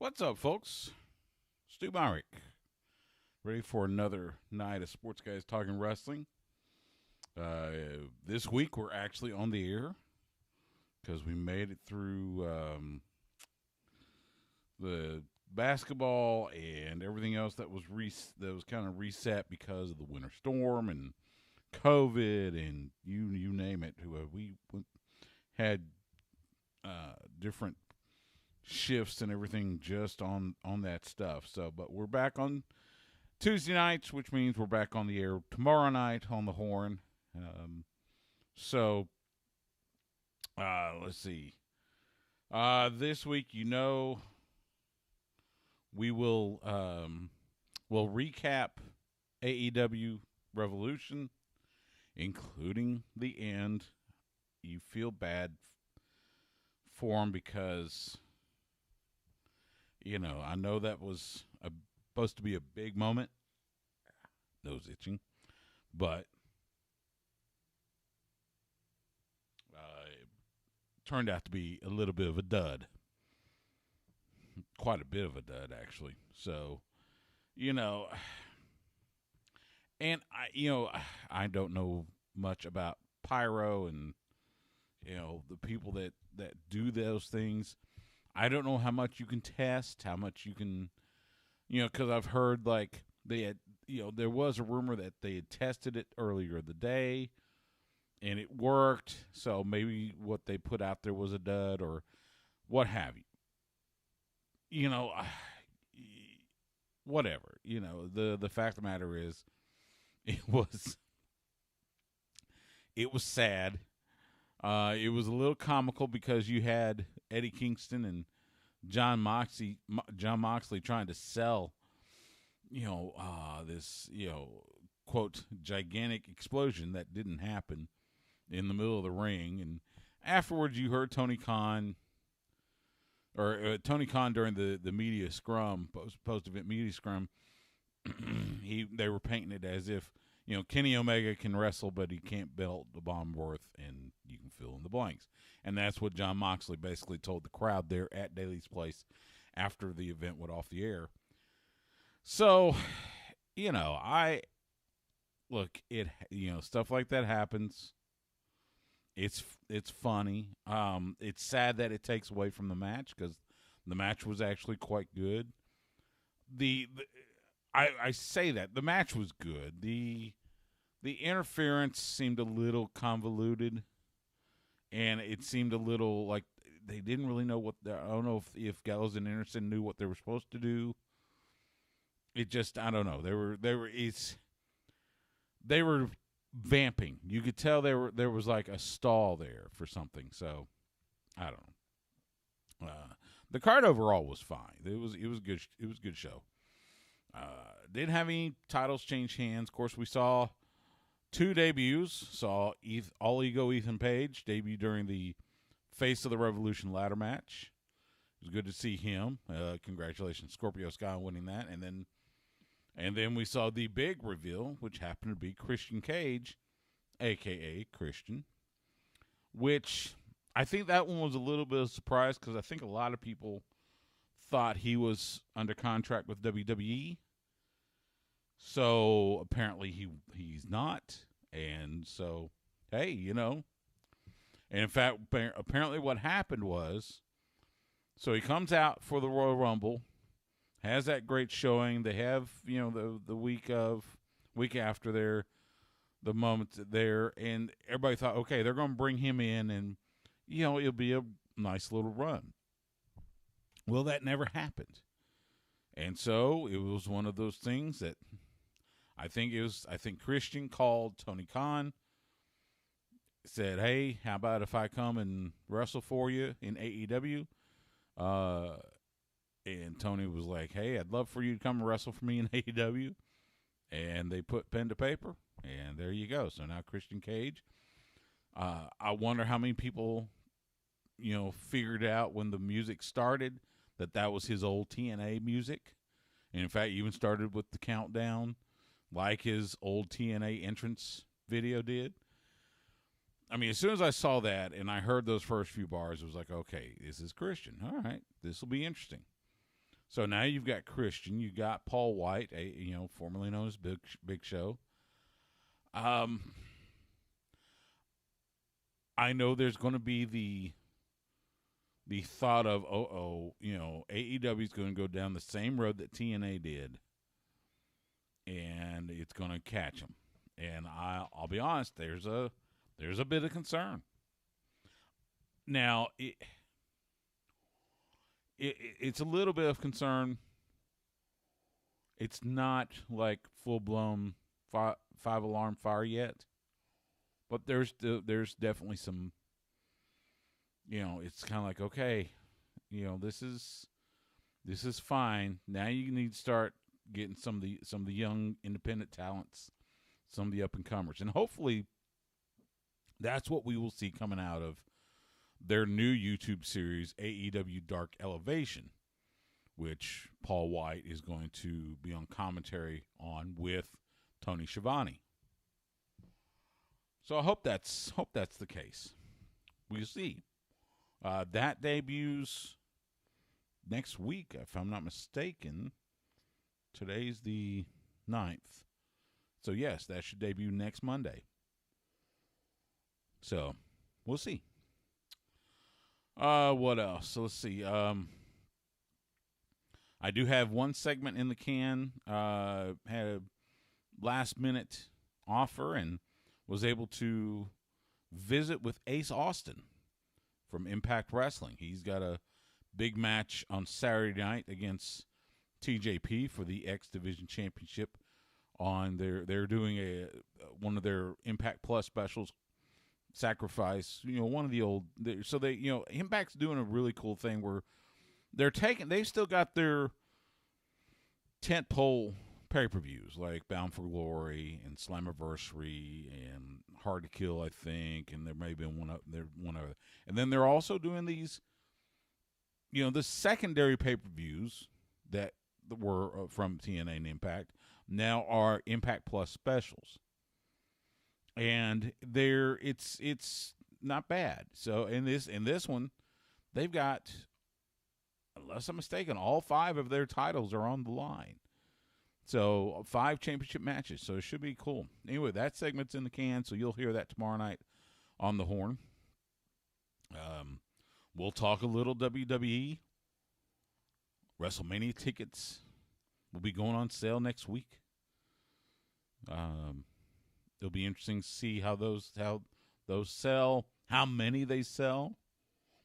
What's up, folks? Stu Myrick, ready for another night of Sports Guys Talking Wrestling. This week we're actually on the air because we made it through the basketball and everything else that was kind of reset because of the winter storm and COVID and you name it. We had different shifts and everything just on that stuff. So, but we're back on Tuesday nights, which means we're back on the air tomorrow night on the Horn. So, let's see. This week, we will we'll recap AEW Revolution, including the end. You feel bad for him because I know that was supposed to be a big moment. Nose itching. But it turned out to be a little bit of a dud. Quite a bit of a dud, actually. So, and I don't know much about pyro and, the people that do those things. I don't know how much you can test, how much you can, because I've heard like they had, there was a rumor that they had tested it earlier in the day and it worked. So maybe what they put out there was a dud or what have you. Whatever. The fact of the matter is it was sad. It was a little comical because you had Eddie Kingston and John Moxley trying to sell, this, quote, gigantic explosion that didn't happen in the middle of the ring. And afterwards you heard Tony Khan during the media scrum, post-event media scrum, they were painting it as if, Kenny Omega can wrestle, but he can't belt the Bomb Worth, and you can fill in the blanks. And that's what John Moxley basically told the crowd there at Daly's Place after the event went off the air. So, stuff like that happens. It's funny. It's sad that it takes away from the match because the match was actually quite good. I say that the match was good. The interference seemed a little convoluted, and it seemed a little like they didn't really know I don't know if Gallows and Anderson knew what they were supposed to do. It just, I don't know. They were vamping. You could tell there was like a stall there for something. So I don't know. The card overall was fine. It was good. It was a good show. Didn't have any titles change hands. Of course, we saw two debuts. Saw All Ego Ethan Page debut during the Face of the Revolution ladder match. It was good to see him. Congratulations, Scorpio Sky, on winning that. And then we saw the big reveal, which happened to be Christian Cage, a.k.a. Christian, which I think that one was a little bit of a surprise because I think a lot of people thought he was under contract with WWE. So apparently he's not. And so, hey, And in fact, apparently what happened was, so he comes out for the Royal Rumble, has that great showing. They have, the week after there, the moment there, and everybody thought, okay, they're going to bring him in and, it'll be a nice little run. Well, that never happened. And so it was one of those things that I think Christian called Tony Khan, said, hey, how about if I come and wrestle for you in AEW? And Tony was like, hey, I'd love for you to come and wrestle for me in AEW. And they put pen to paper, and there you go. So now Christian Cage. I wonder how many people, figured out when the music started that was his old TNA music. And in fact, even started with the countdown like his old TNA entrance video did. I mean, as soon as I saw that and I heard those first few bars, it was like, okay, this is Christian. All right, this will be interesting. So now you've got Christian, you got Paul White, formerly known as Big Show. I know there's going to be the thought of AEW is going to go down the same road that TNA did, and it's going to catch them. And I'll be honest, there's a bit of concern. Now it's a little bit of concern. It's not like full blown five alarm fire yet, but there's definitely some. It's kind of like, okay, this is fine. Now you need to start getting some of the young independent talents, some of the up and comers, and hopefully that's what we will see coming out of their new YouTube series, AEW Dark Elevation, which Paul White is going to be on commentary on with Tony Schiavone. So I hope that's the case. We'll see. That debuts next week, if I'm not mistaken. Today's the 9th. So, yes, that should debut next Monday. So, we'll see. What else? So, let's see. I do have one segment in the can. Had a last-minute offer and was able to visit with Ace Austin from Impact Wrestling. He's got a big match on Saturday night against TJP for the X Division Championship. They're doing one of their Impact Plus specials, Sacrifice. One of the old. Impact's doing a really cool thing where they've still got their tentpole pay-per-views like Bound for Glory and Slammiversary and Hard to Kill, I think, and there may have been one other. And then they're also doing these, the secondary pay-per-views that were from TNA and Impact now are Impact Plus specials, and it's not bad. So in this one, they've got, unless I'm mistaken, all 5 of their titles are on the line. So 5 championship matches. So it should be cool. Anyway, that segment's in the can, so you'll hear that tomorrow night on the Horn. We'll talk a little WWE. WrestleMania tickets will be going on sale next week. It'll be interesting to see how those sell, how many they sell.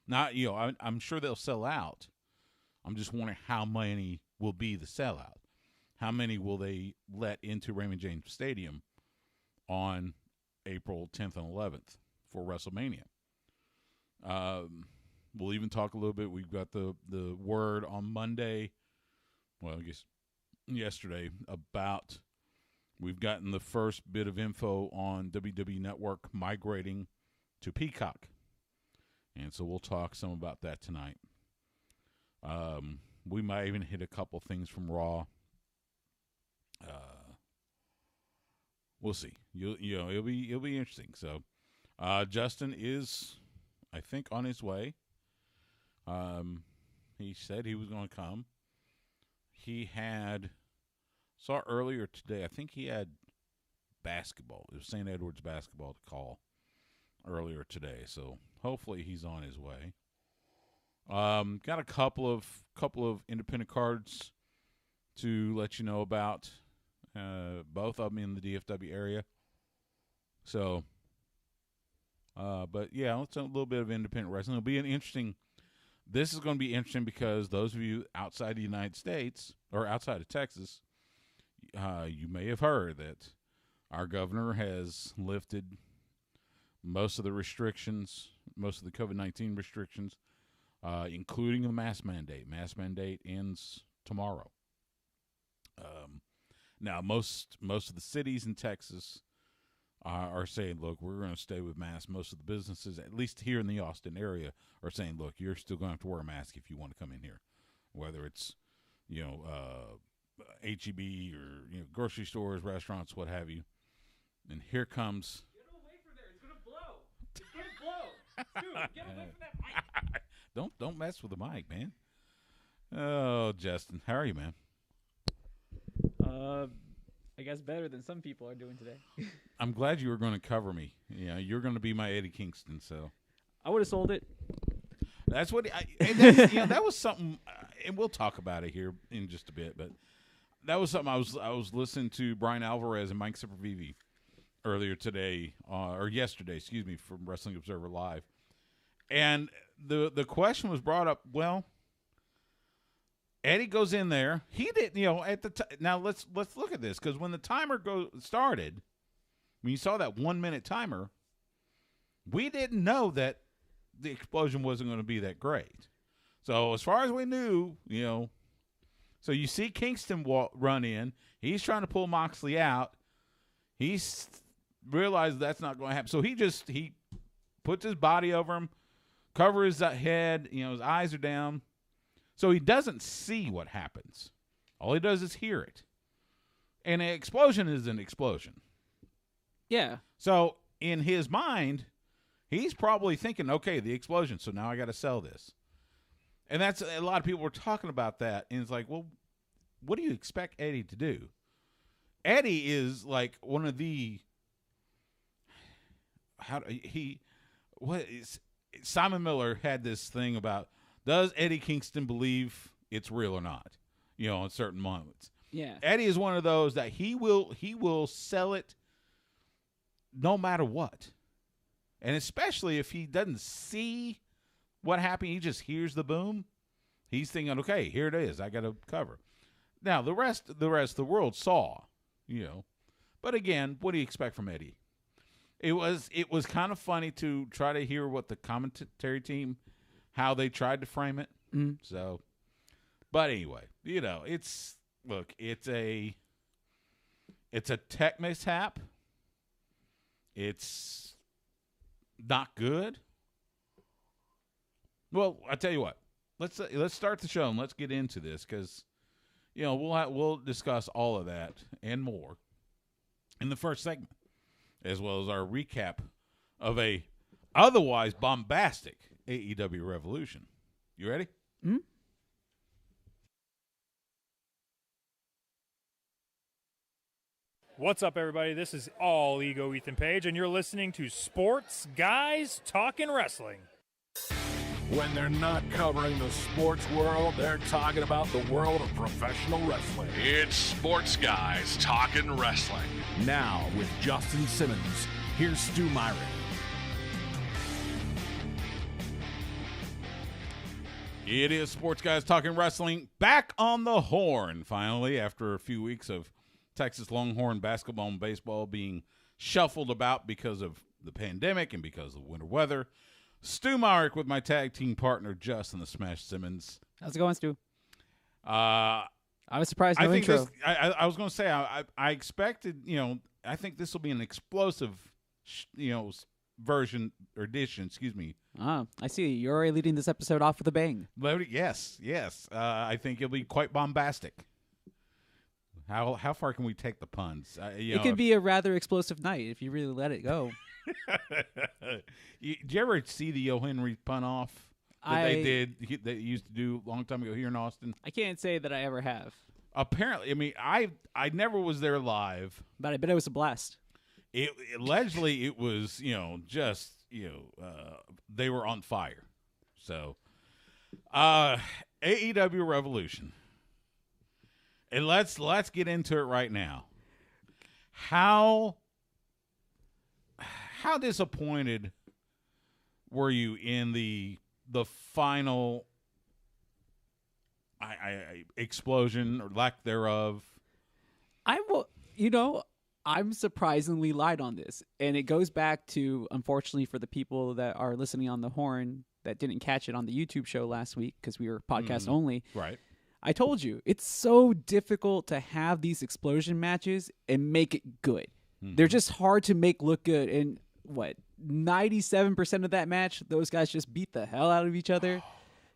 Not, I'm sure they'll sell out. I'm just wondering how many will be the sellout. How many will they let into Raymond James Stadium on April 10th and 11th for WrestleMania? We'll even talk a little bit. We've got the word on Monday, well, I guess yesterday, about we've gotten the first bit of info on WWE Network migrating to Peacock. And so we'll talk some about that tonight. We might even hit a couple things from Raw. We'll see. It'll be interesting. So, Justin is, I think, on his way. He said he was going to come. He saw earlier today, I think he had basketball. It was St. Edward's basketball to call earlier today. So hopefully he's on his way. Got a couple of independent cards to let you know about. Both of them in the DFW area. So, but yeah, let's a little bit of independent wrestling. It'll be this is going to be interesting because those of you outside the United States or outside of Texas, you may have heard that our governor has lifted most of the restrictions, most of the COVID-19 restrictions, including the mask mandate. Mask mandate ends tomorrow. Now, most of the cities in Texas are saying, look, we're going to stay with masks. Most of the businesses, at least here in the Austin area, are saying, look, you're still going to have to wear a mask if you want to come in here, whether it's, H-E-B or, grocery stores, restaurants, what have you. And here comes. Get away from there. It's going to blow. It's going to blow. Dude, get away from that mic. Don't mess with the mic, man. Oh, Justin, how are you, man? I guess better than some people are doing today. I'm glad you were going to cover me. You're going to be my Eddie Kingston, so I would have sold it. that's what. That was something, and we'll talk about it here in just a bit. But that was something I was listening to Brian Alvarez and Mike Sempervive earlier today, or yesterday, excuse me, from Wrestling Observer Live, and the question was brought up. Well, Eddie goes in there. He didn't, at the time. Now let's look at this, because when the timer started, when you saw that 1 minute timer, we didn't know that the explosion wasn't going to be that great. So as far as we knew, so you see Kingston run in. He's trying to pull Moxley out. He's realized that's not going to happen. So he puts his body over him, covers his head. His eyes are down. So he doesn't see what happens. All he does is hear it. And an explosion is an explosion. Yeah. So in his mind, he's probably thinking, okay, the explosion, so now I got to sell this. And that's a lot of people were talking about that. And it's like, well, what do you expect Eddie to do? Eddie is like one of the Simon Miller had this thing about, does Eddie Kingston believe it's real or not? In certain moments. Yeah. Eddie is one of those that he will sell it no matter what. And especially if he doesn't see what happened, he just hears the boom. He's thinking, okay, here it is. I got to cover. Now, the rest of the world saw, But again, what do you expect from Eddie? It was kind of funny to try to hear what the commentary team, how they tried to frame it. Mm. So, but anyway, it's a tech mishap. It's not good. Well, I tell you what, let's start the show and let's get into this, because we'll discuss all of that and more in the first segment, as well as our recap of a otherwise bombastic AEW Revolution. You ready? Mm-hmm. What's up, everybody? This is All Ego Ethan Page, and you're listening to Sports Guys Talking Wrestling. When they're not covering the sports world, they're talking about the world of professional wrestling. It's Sports Guys Talking Wrestling. Now, with Justin Simmons, here's Stu Myrick. It is Sports Guys Talking Wrestling, back on the horn, finally, after a few weeks of Texas Longhorn basketball and baseball being shuffled about because of the pandemic and because of winter weather. Stu Myrick with my tag team partner, Justin the Smash Simmons. How's it going, Stu? I was surprised no think intro. I was going to say, I expected, I think this will be an explosive, version or edition, excuse me. I see. You're already leading this episode off with a bang. Yes. I think it'll be quite bombastic. How far can we take the puns? It could be a rather explosive night if you really let it go. Did you ever see the Yo Henry pun off that they used to do a long time ago here in Austin? I can't say that I ever have. Apparently, I mean, I never was there live, But I bet it was a blast. Allegedly it was, they were on fire. So, AEW Revolution. And let's get into it right now. How disappointed were you in the final explosion or lack thereof? I'm surprisingly light on this. And it goes back to, unfortunately, for the people that are listening on the horn that didn't catch it on the YouTube show last week because we were podcast only. Right. I told you, it's so difficult to have these explosion matches and make it good. Mm-hmm. They're just hard to make look good. And 97% of that match, those guys just beat the hell out of each other.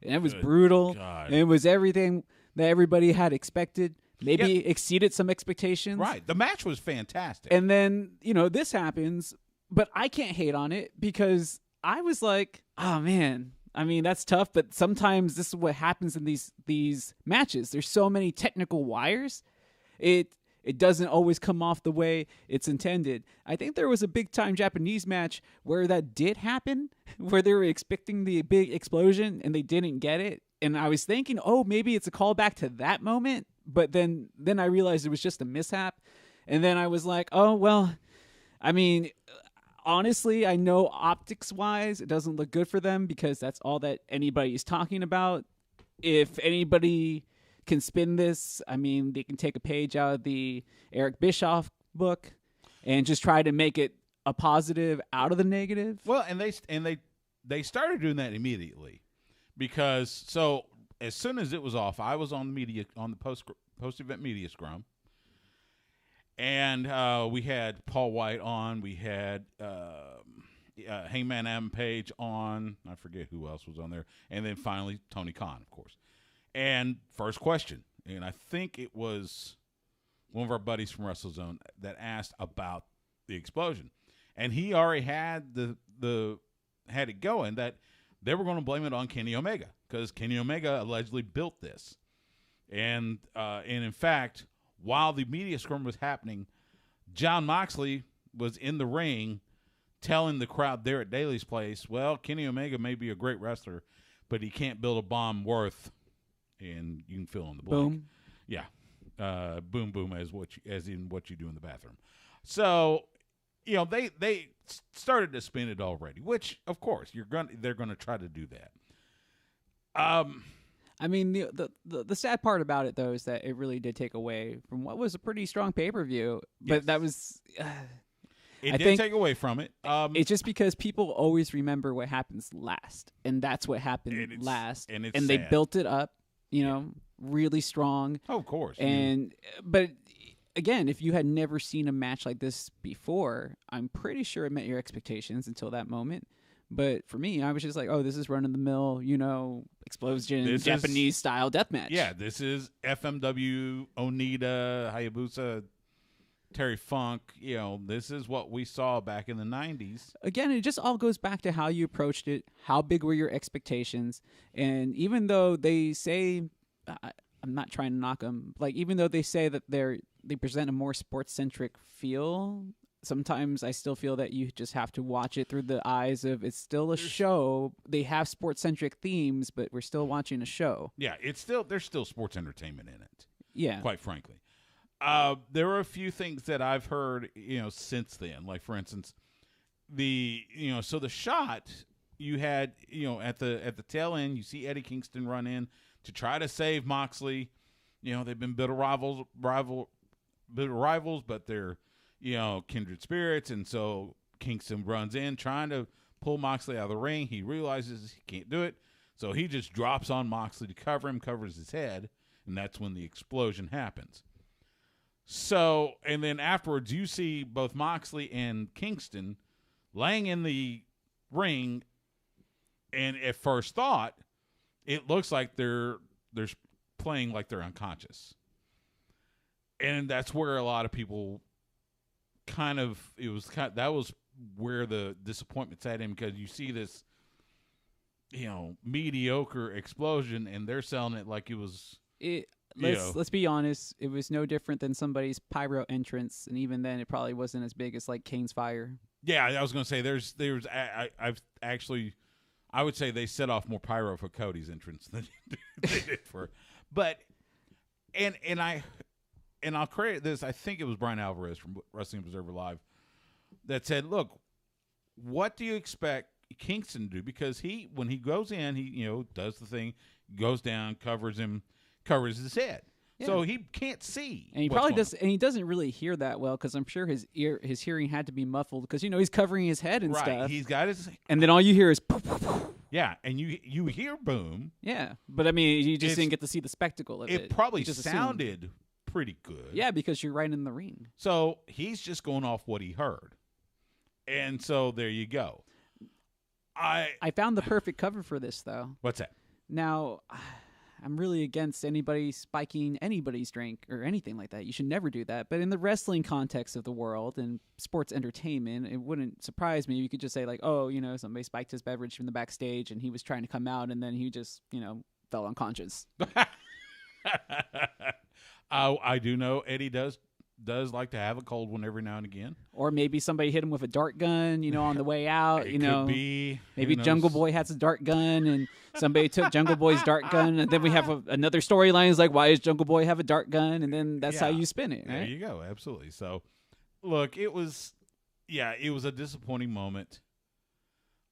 And it was brutal. God. And it was everything that everybody had expected. Maybe exceeded some expectations. Right. The match was fantastic. And then, this happens, but I can't hate on it because I was like, oh, man, I mean, that's tough, but sometimes this is what happens in these matches. There's so many technical wires. It doesn't always come off the way it's intended. I think there was a big-time Japanese match where that did happen, where they were expecting the big explosion and they didn't get it. And I was thinking, oh, maybe it's a callback to that moment. But then I realized it was just a mishap. And then I was like, oh, well, I mean, honestly, I know optics-wise it doesn't look good for them because that's all that anybody's talking about. If anybody can spin this, I mean, they can take a page out of the Eric Bischoff book and just try to make it a positive out of the negative. Well, and they started doing that immediately because so as soon as it was off, I was on the post-event media scrum. And we had Paul White on. We had Hangman Adam Page on. I forget who else was on there. And then finally Tony Khan, of course. And first question, and I think it was one of our buddies from WrestleZone that asked about the explosion. And he already had had it going that they were going to blame it on Kenny Omega because Kenny Omega allegedly built this. And in fact, while the media scrum was happening, Jon Moxley was in the ring telling the crowd there at Daly's place, well, Kenny Omega may be a great wrestler, but he can't build a bomb worth, and you can fill in the blank. Boom. Yeah. Boom, boom, as in what you do in the bathroom. So, they started to spin it already, which, of course, they're going to try to do that. I mean, the sad part about it, though, is that it really did take away from what was a pretty strong pay-per-view. But Yes. that was... It did take away from it. It's just because people always remember what happens last. And that's what happened last. And they sad. built it up, really strong. Oh, of course. But again, if you had never seen a match like this before, I'm pretty sure it met your expectations until that moment. But for me, I was just like, oh, this is run-of-the-mill, explosion, Japanese-style deathmatch. Yeah, this is FMW, Onita, Hayabusa, Terry Funk. This is what we saw back in the 90s. Again, it just all goes back to how you approached it, how big were your expectations. And even though they say, I'm not trying to knock them, like even though they say that they present a more sports-centric feel, sometimes I still feel that you just have to watch it through the eyes of it's still a show. They have sports-centric themes, but we're still watching a show. Yeah, there's still sports entertainment in it. Yeah. Quite frankly. There were a few things that I've heard, since then. Like, for instance, the shot you had, at the tail end, you see Eddie Kingston run in to try to save Moxley. They've been bitter rivals, but they're, kindred spirits. And so Kingston runs in trying to pull Moxley out of the ring. He realizes he can't do it. So he just drops on Moxley to cover him, covers his head. And that's when the explosion happens. So, and then afterwards, you see both Moxley and Kingston laying in the ring, and at first thought, it looks like they're playing like they're unconscious. And that's where a lot of people that was where the disappointment set in, because you see this, mediocre explosion, and they're selling it like it was... Let's be honest. It was no different than somebody's pyro entrance, and even then, it probably wasn't as big as like Kane's fire. Yeah, I was going to say I would say they set off more pyro for Cody's entrance than they did for. But I'll credit this. I think it was Brian Alvarez from Wrestling Observer Live that said, "Look, what do you expect Kingston to do? Because when he goes in, he does the thing, goes down, covers his head, so he can't see, and he probably does, and he doesn't really hear that well because I'm sure his hearing had to be muffled because he's covering his head and stuff. He's got his, and then all you hear is yeah, and you hear boom. Yeah, but I mean, you just didn't get to see the spectacle of it. It probably just sounded pretty good. Yeah, because you're right in the ring. So he's just going off what he heard, and so there you go. I found the perfect cover for this though. What's that? Now, I'm really against anybody spiking anybody's drink or anything like that. You should never do that. But in the wrestling context of the world and sports entertainment, it wouldn't surprise me. You could just say like, oh, somebody spiked his beverage from the backstage and he was trying to come out and then he just, fell unconscious. I do know Eddie does like to have a cold one every now and again. Or maybe somebody hit him with a dart gun, on the way out. It could be. Maybe Jungle Boy has a dart gun, and somebody took Jungle Boy's dart gun, and then we have another storyline. Is like, why does Jungle Boy have a dart gun? And then that's how you spin it. Right? There you go. Absolutely. So, look, it was a disappointing moment.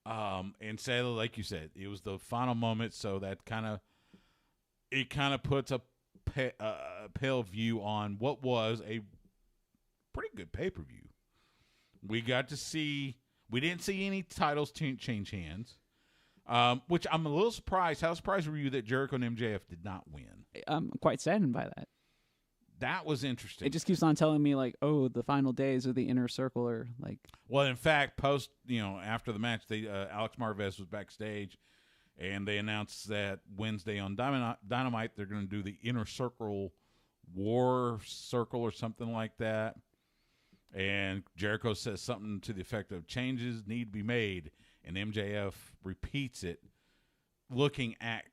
And sadly, like you said, it was the final moment, so that kind of puts a pale view on what was a pretty good pay-per-view. We didn't see any titles change hands, which I'm a little surprised. How surprised were you that Jericho and MJF did not win? I'm quite saddened by that. That was interesting. It just keeps on telling me like, oh, the final days of the Inner Circle are like. Well, in fact, after the match, Alex Marvez was backstage, and they announced that Wednesday on Dynamite they're going to do the Inner Circle War Circle or something like that. And Jericho says something to the effect of changes need to be made, and MJF repeats it, looking at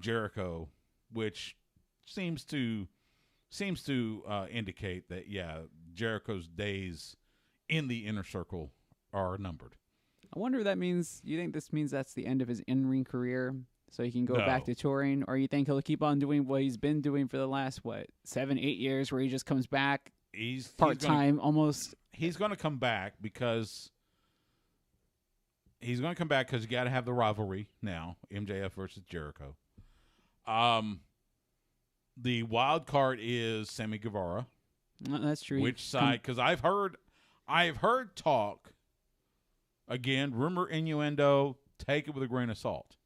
Jericho, which seems to indicate that Jericho's days in the Inner Circle are numbered. I wonder if that means. You think this means that's the end of his in-ring career, so he can go back to touring, or you think he'll keep on doing what he's been doing for the last 7-8 years, where he just comes back? He's part-time almost. He's going to come back because you got to have the rivalry now, MJF versus Jericho. The wild card is Sammy Guevara. That's true. Which side? Because I've heard talk. Again, rumor, innuendo. Take it with a grain of salt.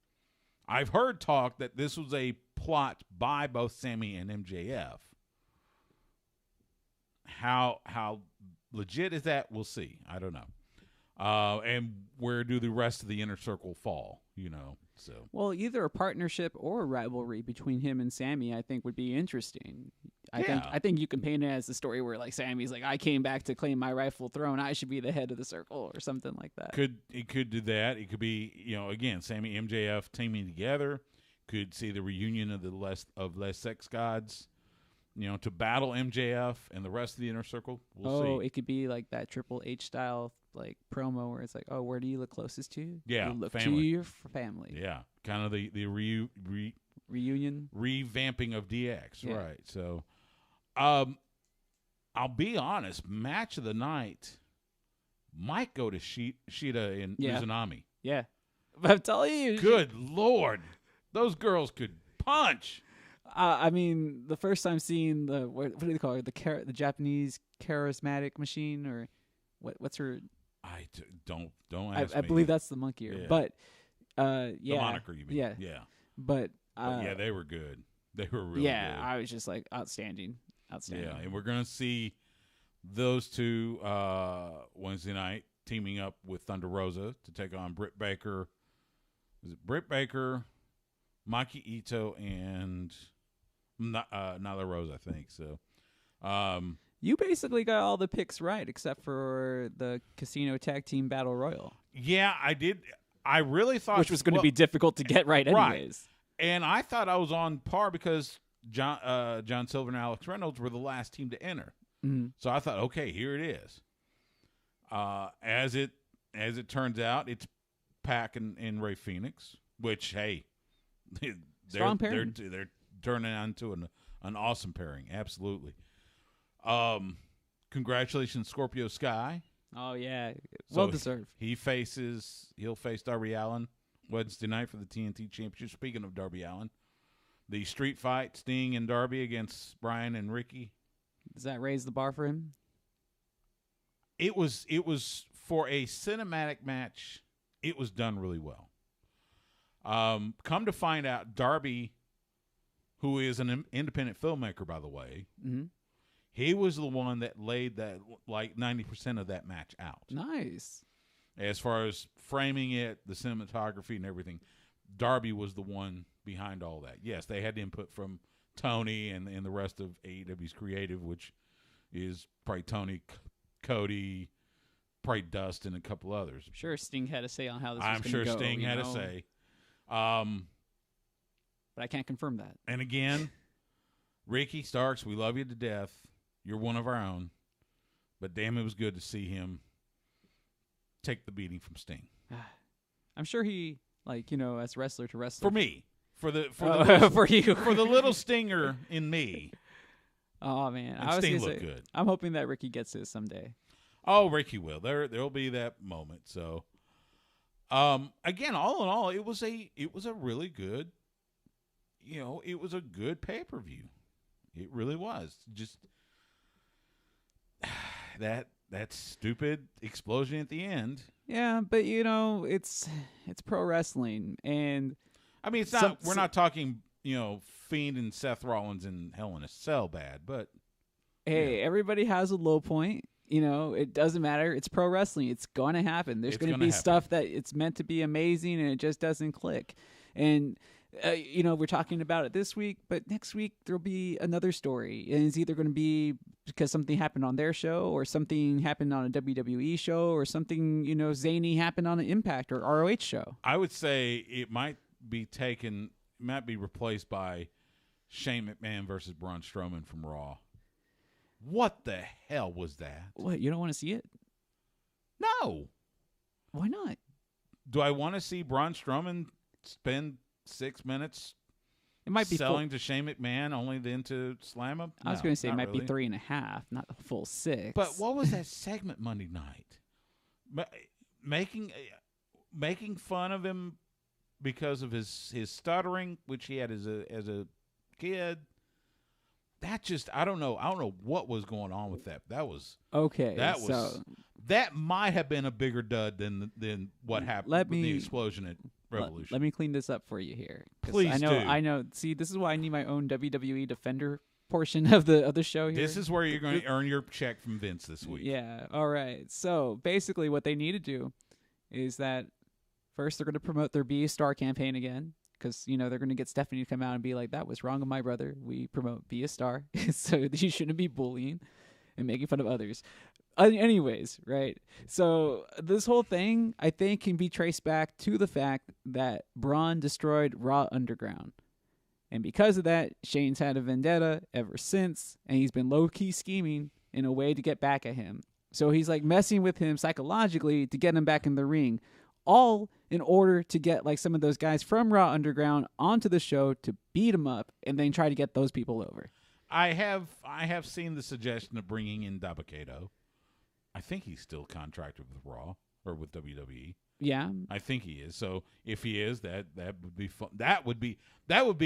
I've heard talk that this was a plot by both Sammy and MJF. How legit is that? We'll see. I don't know. And where do the rest of the Inner Circle fall? So. Well, either a partnership or a rivalry between him and Sammy, I think, would be interesting. I think you can paint it as a story where like Sammy's like, I came back to claim my rightful throne. I should be the head of the circle or something like that. It could do that. It could be, again, Sammy MJF teaming together. Could see the reunion of the Les Sex Gods. To battle MJF and the rest of the Inner Circle. We'll see. It could be like that Triple H style like promo where it's like, oh, where do you look closest to? Yeah, you look family. to your family. Yeah, kind of the reunion, revamping of DX, right? So, I'll be honest. Match of the night might go to Shida and Uzunami. Yeah, but I'm telling you, good Lord, those girls could punch. I mean, the first time seeing what do they call it? The Japanese charismatic machine, or what's her? Don't ask me. I believe that's the monkey ear, but the moniker you mean? Yeah. But they were good. They were really good. I was just like outstanding. Yeah, and we're gonna see those two Wednesday night teaming up with Thunder Rosa to take on Britt Baker. Is it Britt Baker, Maki Ito, and Nyla Rose? I think so. You basically got all the picks right except for the Casino Tag Team Battle Royal. Yeah, I did. I really thought... Which was going to be difficult to get right anyways. Right. And I thought I was on par because John Silver and Alex Reynolds were the last team to enter. Mm-hmm. So I thought, okay, here it is. As it turns out, it's Pac and Ray Phoenix, which, hey, strong pairing. They're turning into an awesome pairing. Absolutely. Congratulations, Scorpio Sky. Oh yeah, well deserved. He'll face Darby Allin Wednesday night for the TNT Championship. Speaking of Darby Allin, the street fight, Sting and Darby against Brian and Ricky. Does that raise the bar for him? It was for a cinematic match. It was done really well. Come to find out, Darby, who is an independent filmmaker, by the way, mm-hmm. he was the one that laid that 90% of that match out. Nice. As far as framing it, the cinematography and everything. Darby was the one behind all that. Yes, they had input from Tony and the rest of AEW's creative, which is probably Tony, Cody, probably Dust, and a couple others. I'm sure Sting had a say on how this I'm was sure going to go. Sting had a say. But I can't confirm that. And again, Ricky Starks, we love you to death. You're one of our own. But damn, it was good to see him take the beating from Sting. I'm sure he, as wrestler to wrestler. For me. For you. For the little stinger in me. Oh, man. And Sting looked good. I'm hoping that Ricky gets his someday. Oh, Ricky will. There'll be that moment. So, again, all in all, it was a really good, it was a good pay-per-view. It really was. Just that stupid explosion at the end. Yeah, but it's pro wrestling, and I mean, it's not. We're not talking, Fiend and Seth Rollins in Hell in a Cell bad, but hey, everybody has a low point. It doesn't matter. It's pro wrestling. It's going to happen. There's going to be stuff that it's meant to be amazing, and it just doesn't click. And we're talking about it this week, but next week there'll be another story, and it's either going to be because something happened on their show, or something happened on a WWE show, or something zany happened on an Impact or ROH show. I would say it might be replaced by Shane McMahon versus Braun Strowman from Raw. What the hell was that? What, you don't want to see it? No. Why not? Do I want to see Braun Strowman spend 6 minutes it might be selling to Shane McMahon only then to slam him? I was going to say it might really. be 3.5, not the full 6. But what was that segment Monday night? Making fun of him because of his stuttering, which he had as a kid. That just I don't know what was going on with that. That was okay. That might have been a bigger dud than what happened with the explosion at Revolution. Let me clean this up for you here. Please I know. See, this is why I need my own WWE Defender portion of the show here. This is where you're going to earn your check from Vince this week. Yeah. All right. So basically, what they need to do is that first they're going to promote their Be a Star campaign again. Because, they're going to get Stephanie to come out and be like, that was wrong of my brother. We promote Be a Star. So you shouldn't be bullying and making fun of others. Anyways, right? So this whole thing, I think, can be traced back to the fact that Braun destroyed Raw Underground. And because of that, Shane's had a vendetta ever since. And he's been low-key scheming in a way to get back at him. So he's messing with him psychologically to get him back in the ring. All in order to get some of those guys from Raw Underground onto the show to beat them up and then try to get those people over. I have seen the suggestion of bringing in Dabba-Kato. I think he's still contracted with Raw or with WWE. Yeah, I think he is. So if he is, that would be fun. That would be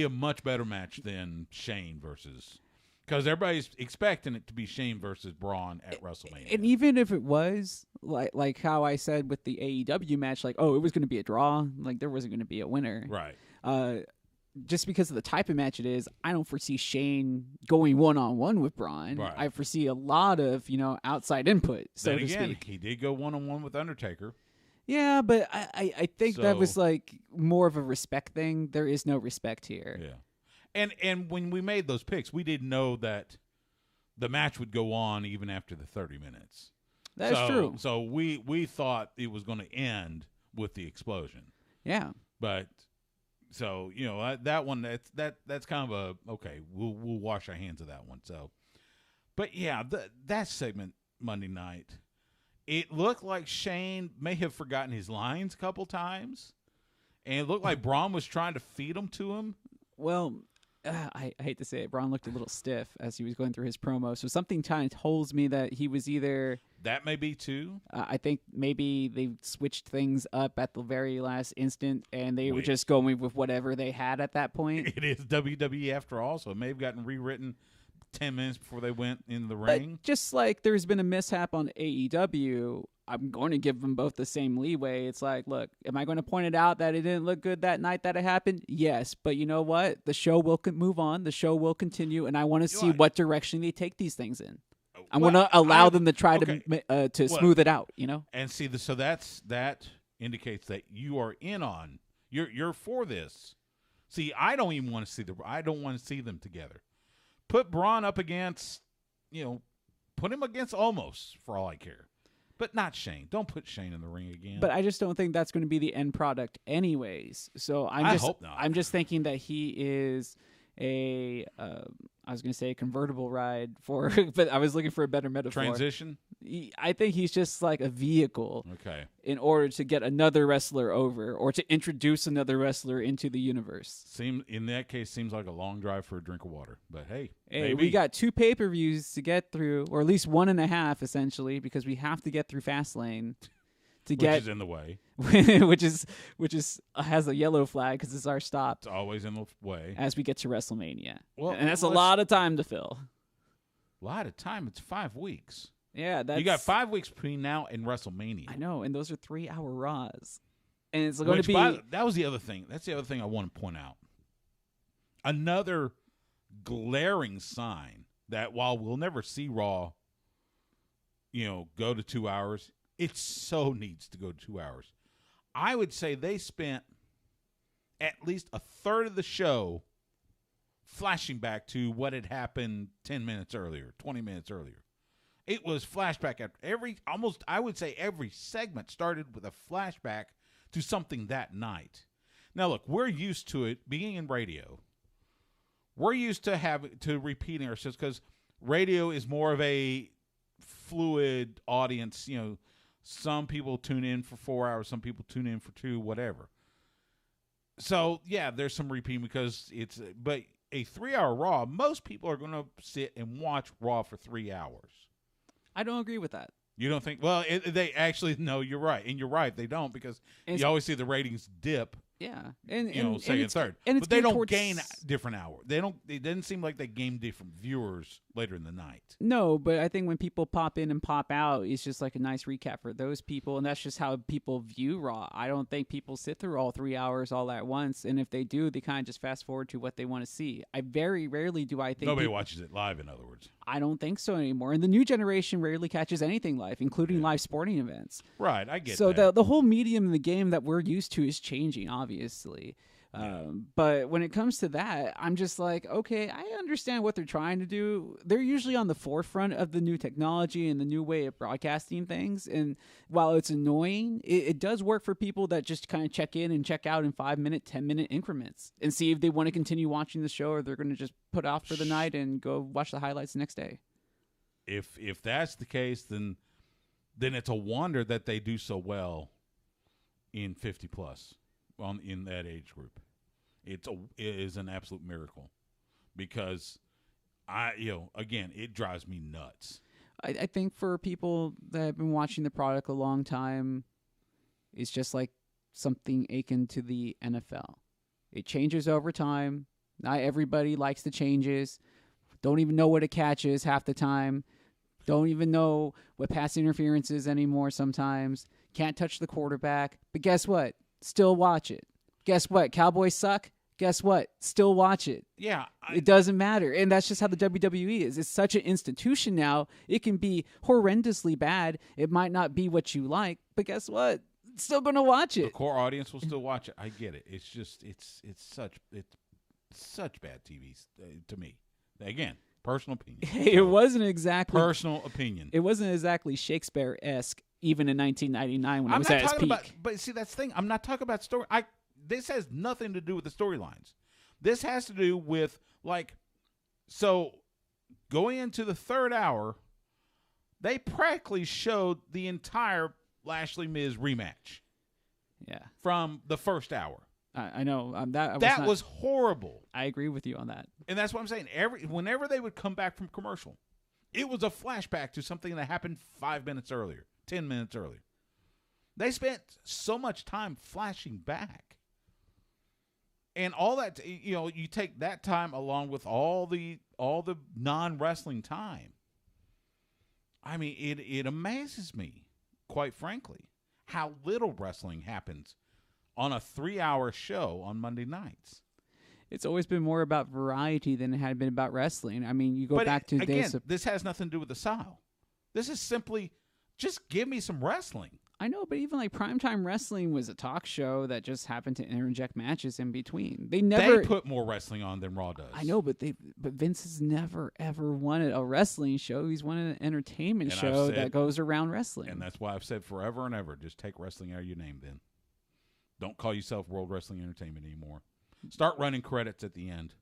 a much better match than Shane versus. Because everybody's expecting it to be Shane versus Braun at WrestleMania. And even if it was, like how I said with the AEW match, it was going to be a draw. There wasn't going to be a winner. Right. Just because of the type of match it is, I don't foresee Shane going one-on-one with Braun. Right. I foresee a lot of, outside input, so to speak. He did go one-on-one with Undertaker. Yeah, but I think that was more of a respect thing. There is no respect here. Yeah. And when we made those picks, we didn't know that the match would go on even after the 30 minutes. That's true. So we thought it was going to end with the explosion. Yeah. But so that one that's kind of a okay. We'll wash our hands of that one. So, but yeah, that segment Monday night, it looked like Shane may have forgotten his lines a couple times, and it looked like Braun was trying to feed them to him. Well. I hate to say it, Braun looked a little stiff as he was going through his promo. So something kind of tells me that he was either... That may be too. I think maybe they switched things up at the very last instant, and they were just going with whatever they had at that point. It is WWE after all, so it may have gotten rewritten 10 minutes before they went in the ring. But just like there's been a mishap on AEW, I'm going to give them both the same leeway. It's look, am I going to point it out that it didn't look good that night that it happened? Yes, but you know what? The show will move on. The show will continue, and I want to see what direction they take these things in. I'm going to allow them to try to smooth it out, And see, so that indicates that you are in on You're for this. See, I don't even want to see them together. Put Braun up against, put him against Omos for all I care. But not Shane. Don't put Shane in the ring again. But I just don't think that's going to be the end product anyways. So I hope not. I'm just thinking that he is a I was going to say a convertible ride for, but I was looking for a better metaphor. Transition? I think he's just like a vehicle Okay. in order to get another wrestler over or to introduce another wrestler into the universe. In that case, seems like a long drive for a drink of water. But hey, Hey, maybe. we got 2 pay-per-views to get through, or at least 1.5 essentially, because we have to get through Fastlane to which is in the way. which is has a yellow flag because it's our stop It's always in the way. as we get to WrestleMania. Well, and that's a let's- lot of time to fill. A lot of time. It's 5 weeks. Yeah, that's You got 5 weeks between now and WrestleMania. I know, and those are 3-hour Raws, and it's going Which, to be. that was the other thing. That's the other thing I want to point out. Another glaring sign that while we'll never see Raw, go to 2 hours, it so needs to go to 2 hours. I would say they spent at least a third of the show flashing back to what had happened 10 minutes earlier, 20 minutes earlier. It was flashback after I would say every segment started with a flashback to something that night. Now, look, we're used to it being in radio. We're used to repeating ourselves because radio is more of a fluid audience. Some people tune in for 4 hours, some people tune in for 2, whatever. So, yeah, there's some repeating but a 3-hour Raw, most people are going to sit and watch Raw for 3 hours. I don't agree with that. You don't think? Well, they actually, no, you're right. And you're right. They don't because you always see the ratings dip. Yeah, and second, it's, third. and it's but they geared don't towards- gain different hour. It doesn't seem like they gain different viewers later in the night. No, but I think when people pop in and pop out, it's just like a nice recap for those people, and that's just how people view Raw. I don't think people sit through all 3 hours all at once, and if they do, they kind of just fast forward to what they want to see. I very rarely do I think Nobody watches it live, in other words. I don't think so anymore, and the new generation rarely catches anything live, including live sporting events. Right, I get So that. the whole medium in the game that we're used to is changing, obviously. But when it comes to that, I'm just like, okay, I understand what they're trying to do. They're usually on the forefront of the new technology and the new way of broadcasting things. And while it's annoying, it does work for people that just kind of check in and check out in 5-minute, 10-minute increments and see if they want to continue watching the show or they're going to just put off for the night and go watch the highlights the next day. If that's the case, then it's a wonder that they do so well in 50 plus in that age group. It is an absolute miracle because again, it drives me nuts. I think for people that have been watching the product a long time, it's just like something akin to the NFL. It changes over time. Not everybody likes the changes. Don't even know what a catch is half the time. Don't even know what pass interference is anymore sometimes. Can't touch the quarterback. But guess what? Still watch it. Guess what? Cowboys suck. Guess what? Still watch it. Yeah. It doesn't matter. And that's just how the WWE is. It's such an institution now. It can be horrendously bad. It might not be what you like, but guess what? It's still going to watch The it. core audience will still watch it. I get it. It's just it's such bad TV to me. Again, personal opinion. It wasn't exactly Personal opinion. It wasn't exactly Shakespeare-esque even in 1999 when it I'm was not at its talking peak. about, but see, that's the thing. I'm not talking about story. This has nothing to do with the storylines. This has to do with so going into the third hour, they practically showed the entire Lashley Miz rematch Yeah, from the first hour. I know That was horrible, I agree with you on that. and that's what I'm saying. Whenever they would come back from commercial, it was a flashback to something that happened 5 minutes earlier, 10 minutes earlier. They spent so much time flashing back. And all that, you take that time along with all the non-wrestling time. I mean, it amazes me, quite frankly, how little wrestling happens on a 3-hour show on Monday nights. It's always been more about variety than it had been about wrestling. I mean, you go back to again, days of... this has nothing to do with the style. This is simply just give me some wrestling. I know, but even like Primetime Wrestling was a talk show that just happened to interject matches in between. They put more wrestling on than Raw does. I know, but Vince has never ever wanted a wrestling show. He's wanted an entertainment show that goes around wrestling. And that's why I've said forever and ever, just take wrestling out of your name then. Don't call yourself World Wrestling Entertainment anymore. Start running credits at the end.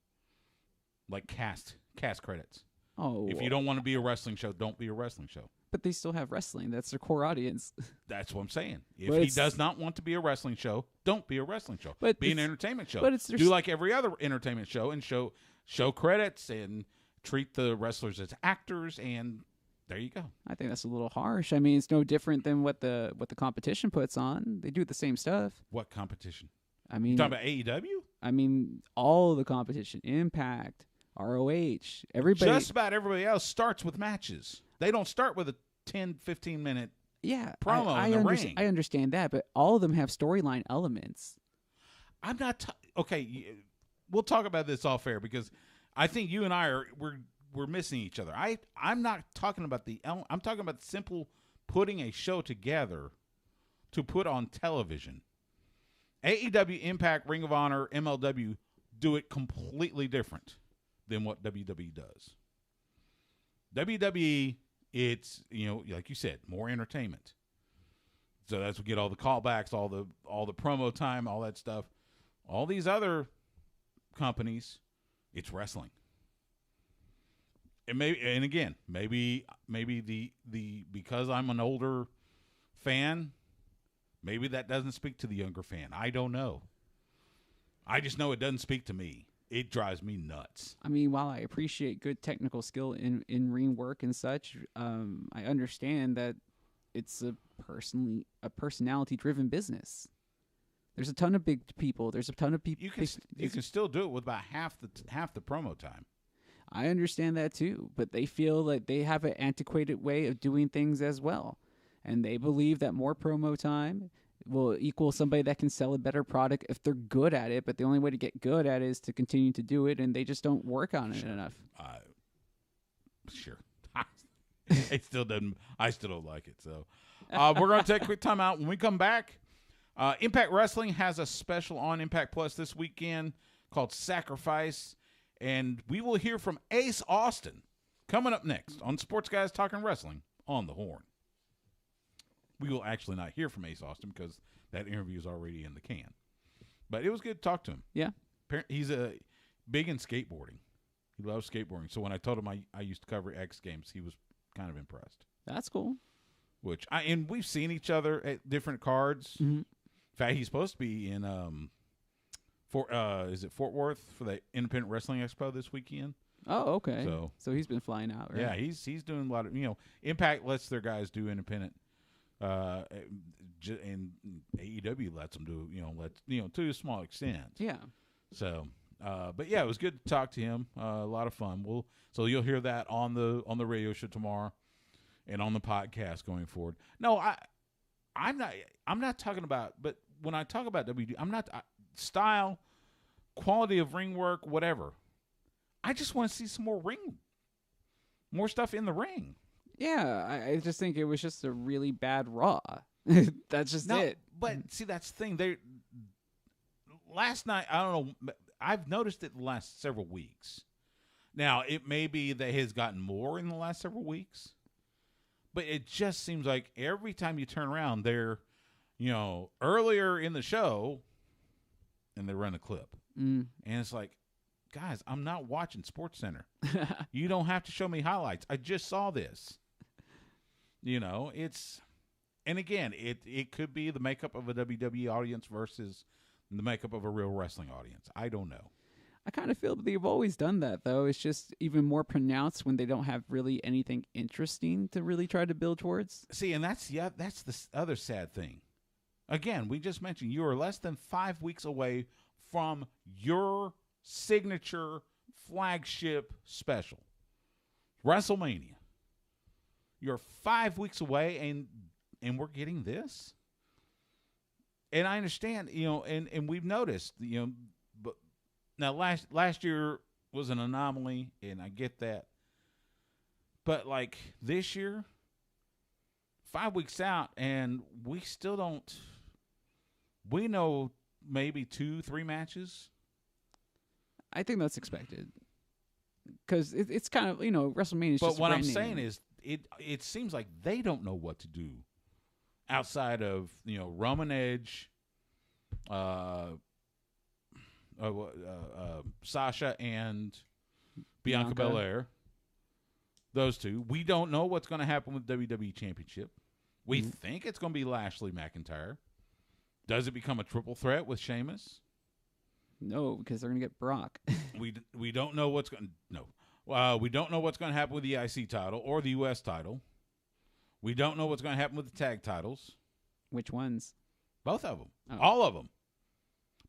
Like cast credits. Oh. If you don't want to be a wrestling show, don't be a wrestling show. But they still have wrestling. That's their core audience. That's what I'm saying. If he does not want to be a wrestling show, don't be a wrestling show. Be an entertainment show. But do like every other entertainment show and show credits and treat the wrestlers as actors, and there you go. I think that's a little harsh. I mean, it's no different than what the competition puts on. They do the same stuff. What competition? I mean, you talking about AEW? I mean, all the competition, Impact, ROH, everybody. Just about everybody else starts with matches. They don't start with a 10, 15-minute promo in the ring. I understand that, but all of them have storyline elements. I'm not okay. We'll talk about this off air because I think you and I we're missing each other. I'm not talking about I'm talking about simple putting a show together to put on television. AEW, Impact, Ring of Honor, MLW do it completely different than what WWE does. WWE, it's, like you said, more entertainment. So that's what get all the callbacks, all the promo time, all that stuff. All these other companies, it's wrestling. And maybe the because I'm an older fan, maybe that doesn't speak to the younger fan. I don't know. I just know it doesn't speak to me. It drives me nuts. I mean, while I appreciate good technical skill in ring work and such, I understand that it's a personality-driven business. There's a ton of big people. There's a ton of people. You can still do it with about half the promo time. I understand that too, but they feel like they have an antiquated way of doing things as well, and they believe that more promo time will equal somebody that can sell a better product if they're good at it. But the only way to get good at it is to continue to do it, and they just don't work on it enough. Sure. It still doesn't. I still don't like it. So we're going to take a quick time out. When we come back, Impact Wrestling has a special on Impact Plus this weekend called Sacrifice, and we will hear from Ace Austin coming up next on Sports Guys Talking Wrestling on the Horn. We will actually not hear from Ace Austin because that interview is already in the can. But it was good to talk to him. Yeah. He's big in skateboarding. He loves skateboarding. So when I told him I used to cover X Games, he was kind of impressed. That's cool. And we've seen each other at different cards. Mm-hmm. In fact, he's supposed to be in Fort Worth for the Independent Wrestling Expo this weekend. Oh, okay. So he's been flying out, right? Yeah, he's doing a lot of Impact lets their guys do independent. And AEW lets them do, to a small extent. Yeah. So, but yeah, it was good to talk to him. A lot of fun. So you'll hear that on the radio show tomorrow, and on the podcast going forward. No, I'm not talking about. But when I talk about WD, I'm not style, quality of ring work, whatever. I just want to see some more stuff in the ring. Yeah, I just think it was just a really bad Raw. That's just it. But see, that's the thing. Last night, I don't know. I've noticed it the last several weeks. Now, it may be that it has gotten more in the last several weeks, but it just seems like every time you turn around, they're, earlier in the show, and they run a clip. Mm. And it's like, guys, I'm not watching SportsCenter. You don't have to show me highlights. I just saw this. And again, it could be the makeup of a WWE audience versus the makeup of a real wrestling audience. I don't know. I kind of feel that they've always done that, though. It's just even more pronounced when they don't have really anything interesting to really try to build towards. See, and that's the other sad thing. Again, we just mentioned you are less than 5 weeks away from your signature flagship special, WrestleMania. You're 5 weeks away, and we're getting this. And I understand, and we've noticed, but now last year was an anomaly, and I get that. But like this year, 5 weeks out, and we still don't. We know maybe 2-3 matches. I think that's expected because it's kind of WrestleMania. Is But just a what I'm brand saying name. is, it seems like they don't know what to do outside of Roman Edge, Sasha and Bianca Belair. Those two. We don't know what's going to happen with WWE Championship. We think it's going to be Lashley McIntyre. Does it become a triple threat with Sheamus? No, because they're gonna get Brock. We don't know what's going. No, we don't know what's going to happen with the IC title or the US title. We don't know what's going to happen with the tag titles. Which ones? Both of them. Oh. All of them.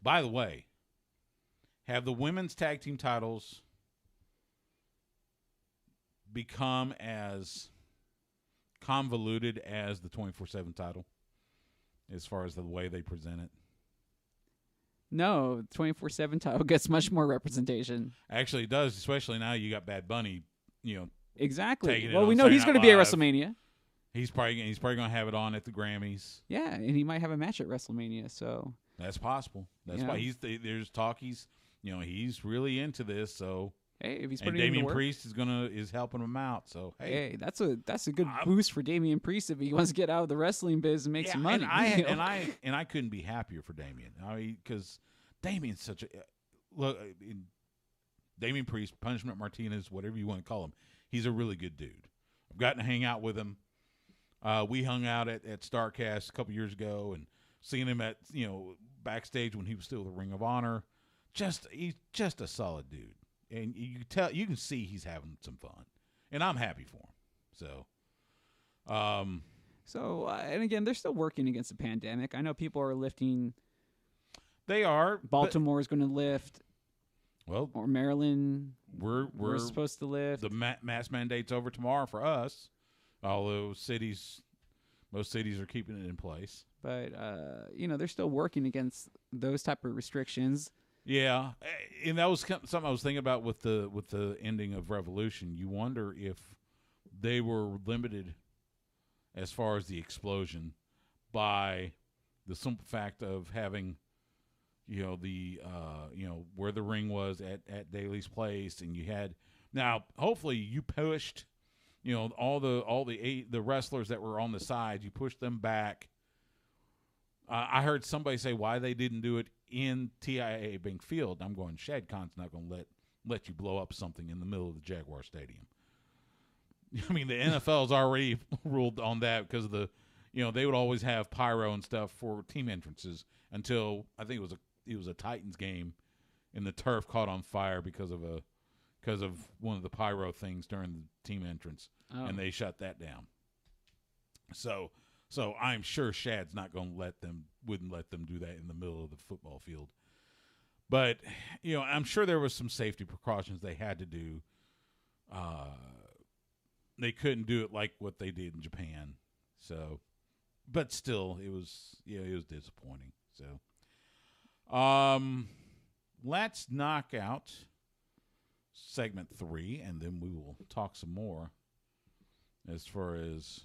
By the way, have the women's tag team titles become as convoluted as the 24/7 title as far as the way they present it? No, 24/7 title gets much more representation. Actually, it does, especially now you got Bad Bunny, Exactly. Taking it Well, on we know Saturday he's Night going to be at Live. WrestleMania. He's probably going to have it on at the Grammys. Yeah, and he might have a match at WrestleMania. So That's possible. That's why there's talk he's really into this. So hey, if he's and putting in the Damian work, Priest is helping him out. So hey, that's a good boost for Damian Priest if he wants to get out of the wrestling biz and make some money. And I couldn't be happier for Damian. I mean, because Damian's such a look. Damian Priest, Punishment Martinez, whatever you want to call him, he's a really good dude. I've gotten to hang out with him. We hung out at StarCast a couple years ago and seen him at backstage when he was still the Ring of Honor. He's just a solid dude, and you can see he's having some fun, and I'm happy for him. So, and again, they're still working against the pandemic. I know people are lifting. They are. Baltimore is going to lift. Well, or Maryland. We're supposed to lift. The mask mandate's over tomorrow for us. Although most cities are keeping it in place. But they're still working against those type of restrictions. Yeah, and that was something I was thinking about with the ending of Revolution. You wonder if they were limited as far as the explosion by the simple fact of having where the ring was at Daly's place, and you had now hopefully you pushed all the wrestlers that were on the side, you pushed them back. I heard somebody say why they didn't do it in TIAA Bank Field. I'm going, Shad Khan's not going to let you blow up something in the middle of the Jaguar Stadium. I mean, the NFL's already ruled on that because of they would always have pyro and stuff for team entrances until I think it was a Titans game, and the turf caught on fire because of one of the pyro things during the team entrance, and they shut that down. So I'm sure Shad's not going to wouldn't let them do that in the middle of the football field. But, I'm sure there was some safety precautions they had to do. They couldn't do it like what they did in Japan. So, but still, it was disappointing. So, let's knock out segment 3, and then we will talk some more as far as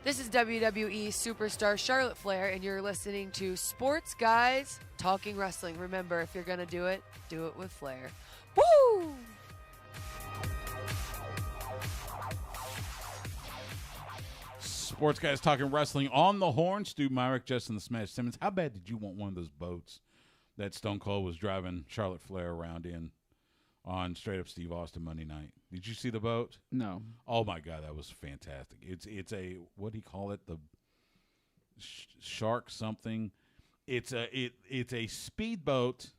This is WWE superstar Charlotte Flair, and you're listening to Sports Guys Talking Wrestling. Remember, if you're going to do it with Flair. Woo! Sports Guys Talking Wrestling on the horn. Stu Myrick, Justin the Smash Simmons. How bad did you want one of those boats that Stone Cold was driving Charlotte Flair around in on Straight Up Steve Austin Monday night? Did you see the boat? No. Oh my God, that was fantastic. It's a, what do you call it? The shark something. It's a speedboat,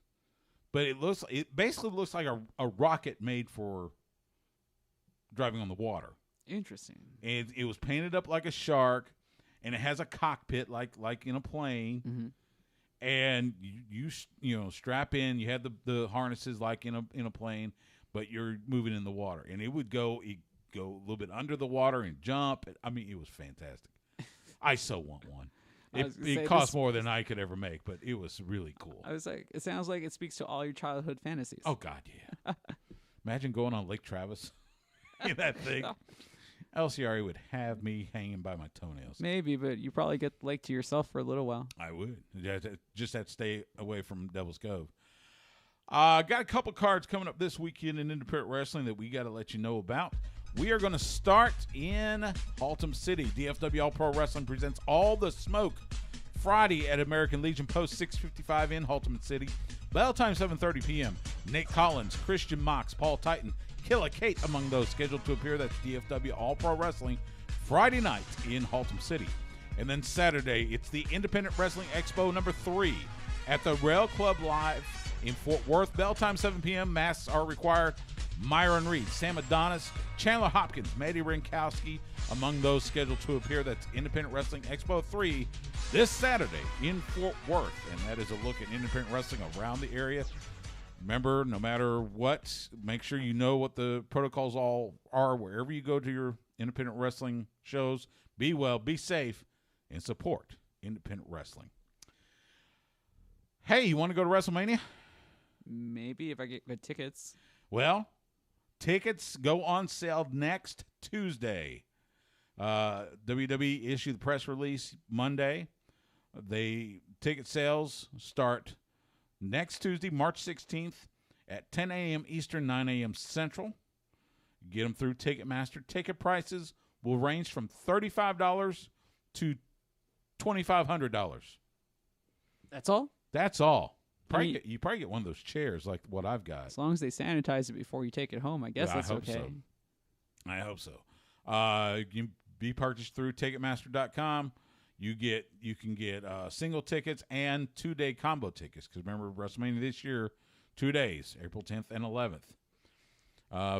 but it basically looks like a rocket made for driving on the water. Interesting. And it was painted up like a shark, and it has a cockpit like in a plane. Mm-hmm. And you strap in. You have the harnesses like in a plane, but you're moving in the water. And it would go a little bit under the water and jump. I mean, it was fantastic. I so want one. It cost more than I could ever make, but it was really cool. I was like, it sounds like it speaks to all your childhood fantasies. Oh, God, yeah. Imagine going on Lake Travis in that thing. LCRA would have me hanging by my toenails. Maybe, but you probably get the lake to yourself for a little while. I would. Just have to stay away from Devil's Cove. Got a couple cards coming up this weekend in independent wrestling that we got to let you know about. We are going to start in Haltom City. DFW All Pro Wrestling presents All the Smoke Friday at American Legion Post 655 in Haltom City. Bell time 7:30 p.m. Nate Collins, Christian Mox, Paul Titan, Killa Kate among those scheduled to appear. That's DFW All Pro Wrestling Friday night in Haltom City. And then Saturday, it's the Independent Wrestling Expo number 3 at the Rail Club Live in Fort Worth. Bell time 7 p.m. Masks are required. Myron Reed, Sam Adonis, Chandler Hopkins, Maddie Rinkowski among those scheduled to appear. That's Independent Wrestling Expo 3 this Saturday in Fort Worth. And that is a look at independent wrestling around the area. Remember, no matter what, make sure you know what the protocols all are wherever you go to your independent wrestling shows. Be well, be safe, and support independent wrestling. Hey, you want to go to WrestleMania? Maybe if I get good tickets. Well, tickets go on sale next Tuesday. WWE issued the press release Monday. Ticket sales start next Tuesday, March 16th at 10 a.m. Eastern, 9 a.m. Central. Get them through Ticketmaster. Ticket prices will range from $35 to $2,500. That's all? That's all. mean- You probably get one of those chairs like what I've got. As long as they sanitize it before you take it home, I guess Yeah, that's I hope okay. so. I hope so. You can be purchased through Ticketmaster.com. You can get single tickets and 2-day combo tickets, because remember, WrestleMania this year, 2 days, April 10th and 11th.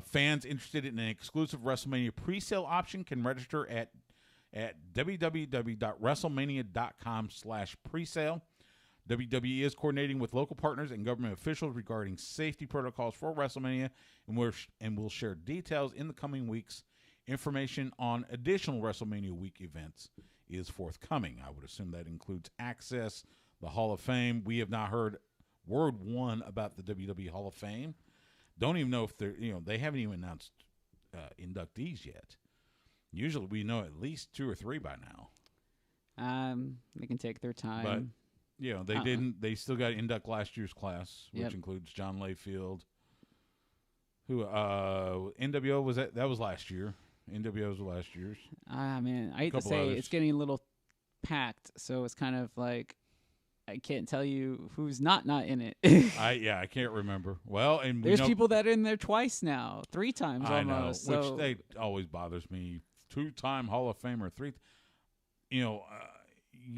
Fans interested in an exclusive WrestleMania presale option can register at www.wrestlemania.com/presale. WWE is coordinating with local partners and government officials regarding safety protocols for WrestleMania, and will share details in the coming weeks. Information on additional WrestleMania week events is forthcoming. I would assume that includes access, the Hall of Fame. We have not heard word one about the WWE Hall of Fame. Don't even know if they haven't even announced inductees yet. Usually we know at least 2 or 3 by now. They can take their time. But they didn't. They still got to induct last year's class, which Yep. includes John Layfield. Who NWO was that? That was last year. NWO was last year's. Man, I hate to Couple say others. it's getting a little packed, so it's kind of like I can't tell you who's not in it. I can't remember. Well, and There's people that are in there twice now, 3 times I know, almost. So which always bothers me. 2-time Hall of Famer, 3. You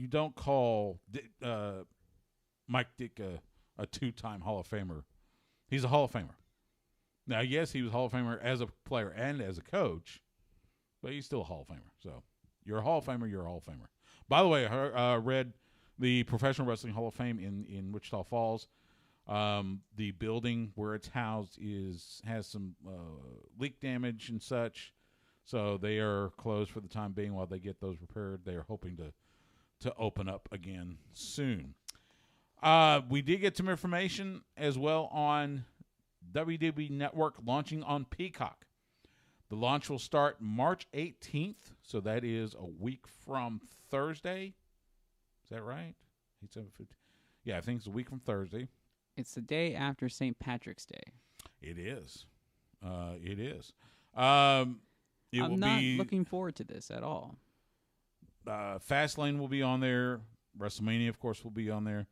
don't call Mike Dick a 2-time Hall of Famer. He's a Hall of Famer. Now, yes, he was a Hall of Famer as a player and as a coach, but he's still a Hall of Famer. So you're a Hall of Famer, you're a Hall of Famer. By the way, I read the Professional Wrestling Hall of Fame in Wichita Falls. The building where it's housed has some leak damage and such, so they are closed for the time being while they get those repaired. They are hoping to open up again soon. We did get some information as well on WWE Network launching on Peacock. The launch will start March 18th, so that is a week from Thursday. Is that right? 8/7/15. Yeah, I think it's a week from Thursday. it's the day after St. Patrick's Day. It is. It is. I'm not looking forward to this at all. Fastlane will be on there. WrestleMania, of course, will be on there.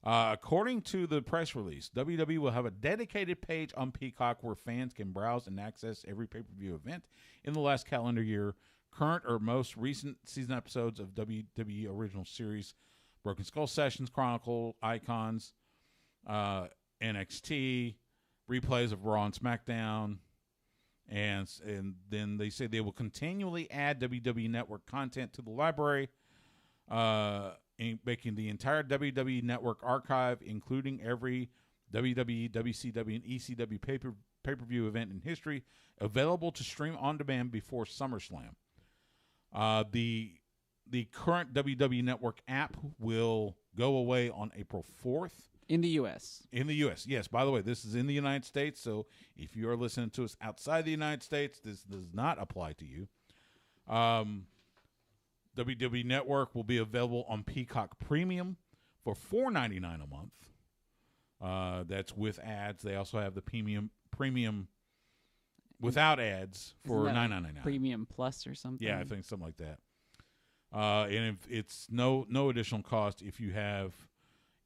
According to the press release, WWE will have a dedicated page on Peacock where fans can browse and access every pay-per-view event in the last calendar year, current or most recent season episodes of WWE Original Series, Broken Skull Sessions, Chronicle, Icons, NXT, replays of Raw and SmackDown, and then they say they will continually add WWE Network content to the library, making the entire WWE Network archive, including every WWE, WCW, and ECW pay-per-view event in history, available to stream on demand before SummerSlam. The current WWE Network app will go away on April 4th. In the U.S. In the U.S., yes. By the way, this is in the United States, so if you are listening to us outside the United States, this does not apply to you. WWE Network will be available on Peacock Premium for $4.99 a month. That's with ads. They also have the premium without ads for $9.99. Premium Plus or something. Yeah, I think something like that. And if it's no additional cost if you have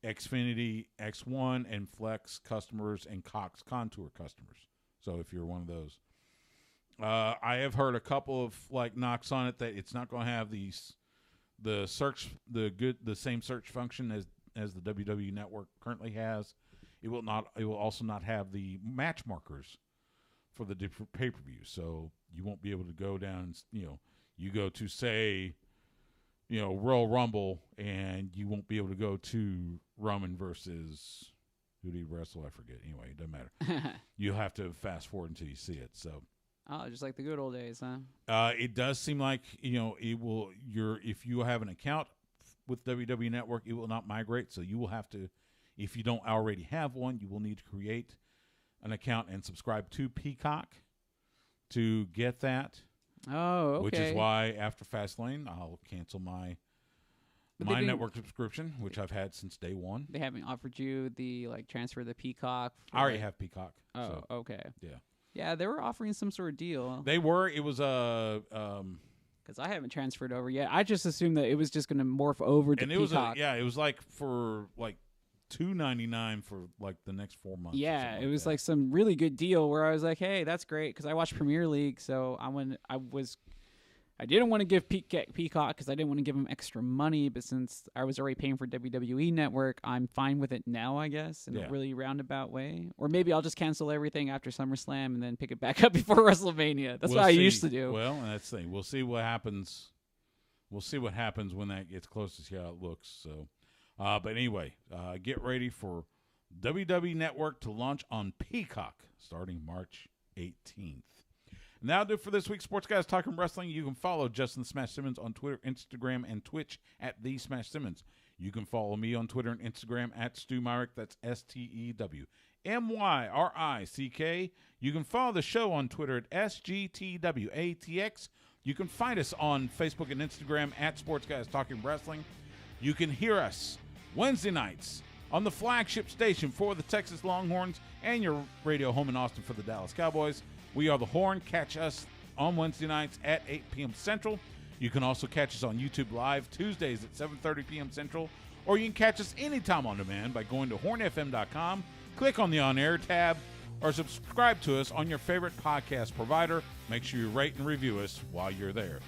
Xfinity X1 and Flex customers and Cox Contour customers. So if you're one of those. I have heard a couple of knocks on it that it's not going to have the same search function as the WWE Network currently has. It will also not have the match markers for the different pay-per-views. So you won't be able to go down and you go to say Royal Rumble and you won't be able to go to Roman versus who did he wrestle? I forget. Anyway, it doesn't matter. You'll have to fast forward until you see it. So oh, just like the good old days, huh? It does seem like it will. If you have an account with WWE Network, it will not migrate. So you will have to, if you don't already have one, you will need to create an account and subscribe to Peacock to get that. Oh, okay. Which is why after Fastlane, I'll cancel my network subscription, which I've had since day one. They haven't offered you the transfer the Peacock. I already have Peacock. Oh, so, okay. Yeah. Yeah, they were offering some sort of deal. They were. It was because I haven't transferred over yet. I just assumed that it was just going to morph over to Peacock. It was for $2.99 for the next 4 months. Yeah, it was some really good deal where I was like, hey, that's great because I watch Premier League, so I didn't want to give Peacock because I didn't want to give them extra money, but since I was already paying for WWE Network, I'm fine with it now, I guess, in a really roundabout way. Or maybe I'll just cancel everything after SummerSlam and then pick it back up before WrestleMania. That's what I used to do. Well, that's the thing. We'll see what happens. We'll see what happens when that gets close to see how it looks. So, but anyway, get ready for WWE Network to launch on Peacock starting March 18th. And that'll do it for this week, Sports Guys Talking Wrestling. You can follow Justin Smash Simmons on Twitter, Instagram, and Twitch at The Smash Simmons. You can follow me on Twitter and Instagram at Stu Myrick. That's STEW MYRICK. You can follow the show on Twitter at SGTWATX. You can find us on Facebook and Instagram at Sports Guys Talking Wrestling. You can hear us Wednesday nights on the flagship station for the Texas Longhorns and your radio home in Austin for the Dallas Cowboys. We are The Horn. Catch us on Wednesday nights at 8 p.m. Central. You can also catch us on YouTube Live Tuesdays at 7:30 p.m. Central. Or you can catch us anytime on demand by going to hornfm.com, click on the On Air tab, or subscribe to us on your favorite podcast provider. Make sure you rate and review us while you're there.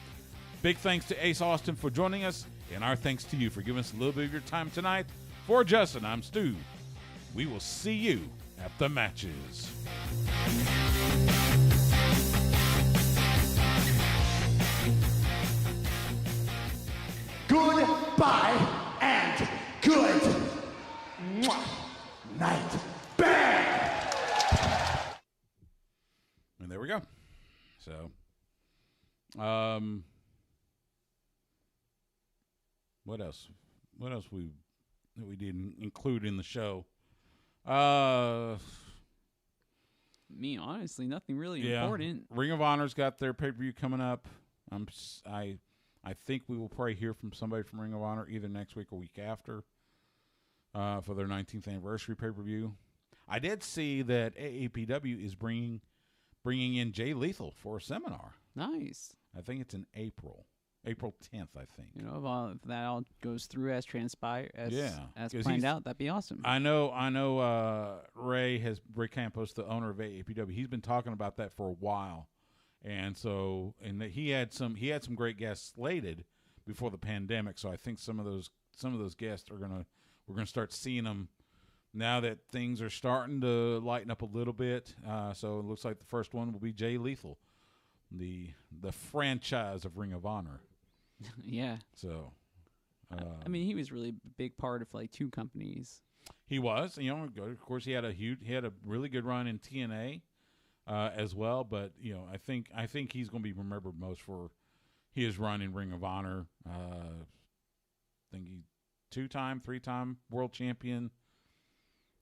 Big thanks to Ace Austin for joining us, and our thanks to you for giving us a little bit of your time tonight. For Justin, I'm Stu. We will see you at the matches. Goodbye and good night. Bang! And there we go. So, what else? What else we didn't include in the show? Me, honestly, nothing really important. Ring of Honor's got their pay-per-view coming up. I think we will probably hear from somebody from Ring of Honor either next week or week after for their 19th anniversary pay-per-view. I did see that AEW is bringing in Jay Lethal for a seminar. Nice. I think it's in April 10th, I think. If that all goes through as transpired, as planned out, that'd be awesome. I know. Ray Campos, the owner of AEW, he's been talking about that for a while. And so, he had some great guests slated before the pandemic. So I think some of those guests we're gonna start seeing them now that things are starting to lighten up a little bit. So it looks like the first one will be Jay Lethal, the franchise of Ring of Honor. Yeah. So, I mean, he was really a big part of two companies. He was, of course, he had a really good run in TNA. as well. But I think he's going to be remembered most for his run in Ring of Honor. I think he 2-time, 3-time world champion.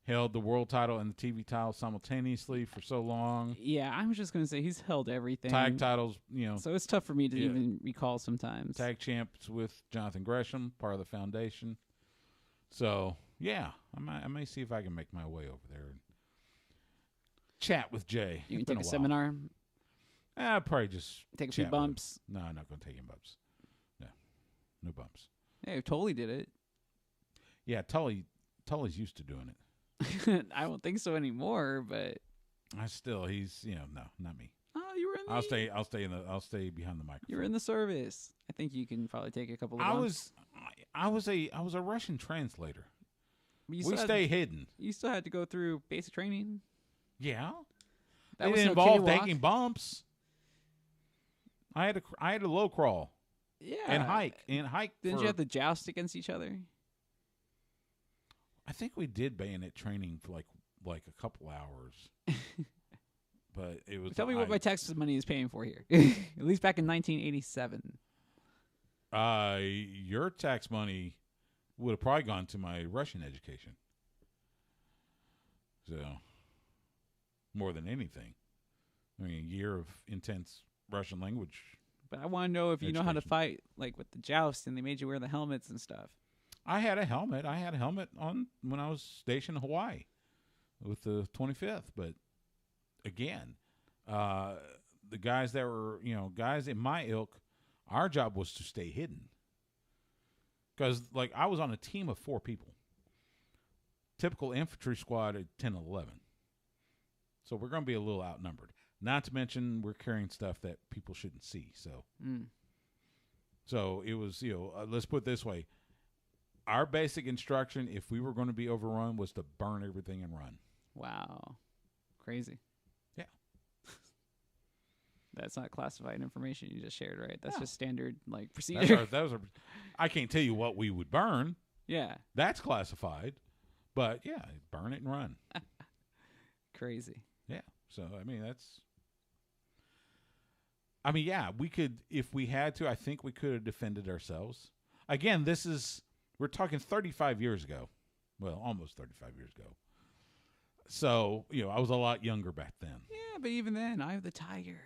Held the world title and the TV title simultaneously for so long. Yeah, I was just going to say he's held everything. Tag titles, So it's tough for me to even recall sometimes. Tag champs with Jonathan Gresham, part of the foundation. So, yeah, I may see if I can make my way over there and chat with Jay. You can It's been take a while. seminar, I'll probably just take a few chat with him. bumps. No, I'm not going to take any bumps. No bumps. Hey, totally did it. Yeah, Tully's used to doing it. I don't think so anymore, but He's no, not me. oh, you were in the I'll stay behind the microphone. you were in the service. I think you can probably take a couple of I bumps. was a Russian translator. But We still had- stay hidden. You still had to go through basic training. Yeah. That It was no involved kiddie walk. taking bumps. I had a low crawl Yeah, and hike Didn't for, you have to joust against each other? I think we did bayonet training for like a couple hours. But it was Tell me what my tax money is paying for here. At least back in 1987. Your tax money would have probably gone to my Russian education. So more than anything. I mean, a year of intense Russian language. But I want to know if you know how to Education. fight, like with the joust, and they made you wear the helmets and stuff. I had a helmet. On when I was stationed in Hawaii with the 25th. But again, the guys that were, guys in my ilk, our job was to stay hidden. Because, I was on a team of 4 people. Typical infantry squad at 10 and 11. So we're going to be a little outnumbered. Not to mention we're carrying stuff that people shouldn't see. So it was, let's put it this way. Our basic instruction, if we were going to be overrun, was to burn everything and run. Wow, crazy. Yeah. That's not classified information you just shared, right? That's No. just standard procedure. I can't tell you what we would burn. Yeah, That's classified. But, yeah, burn it and run. crazy. Yeah. So, we could, if we had to, I think we could have defended ourselves. Again, we're talking 35 years ago. Well, almost 35 years ago. So, I was a lot younger back then. Yeah, but even then, Eye of the Tiger.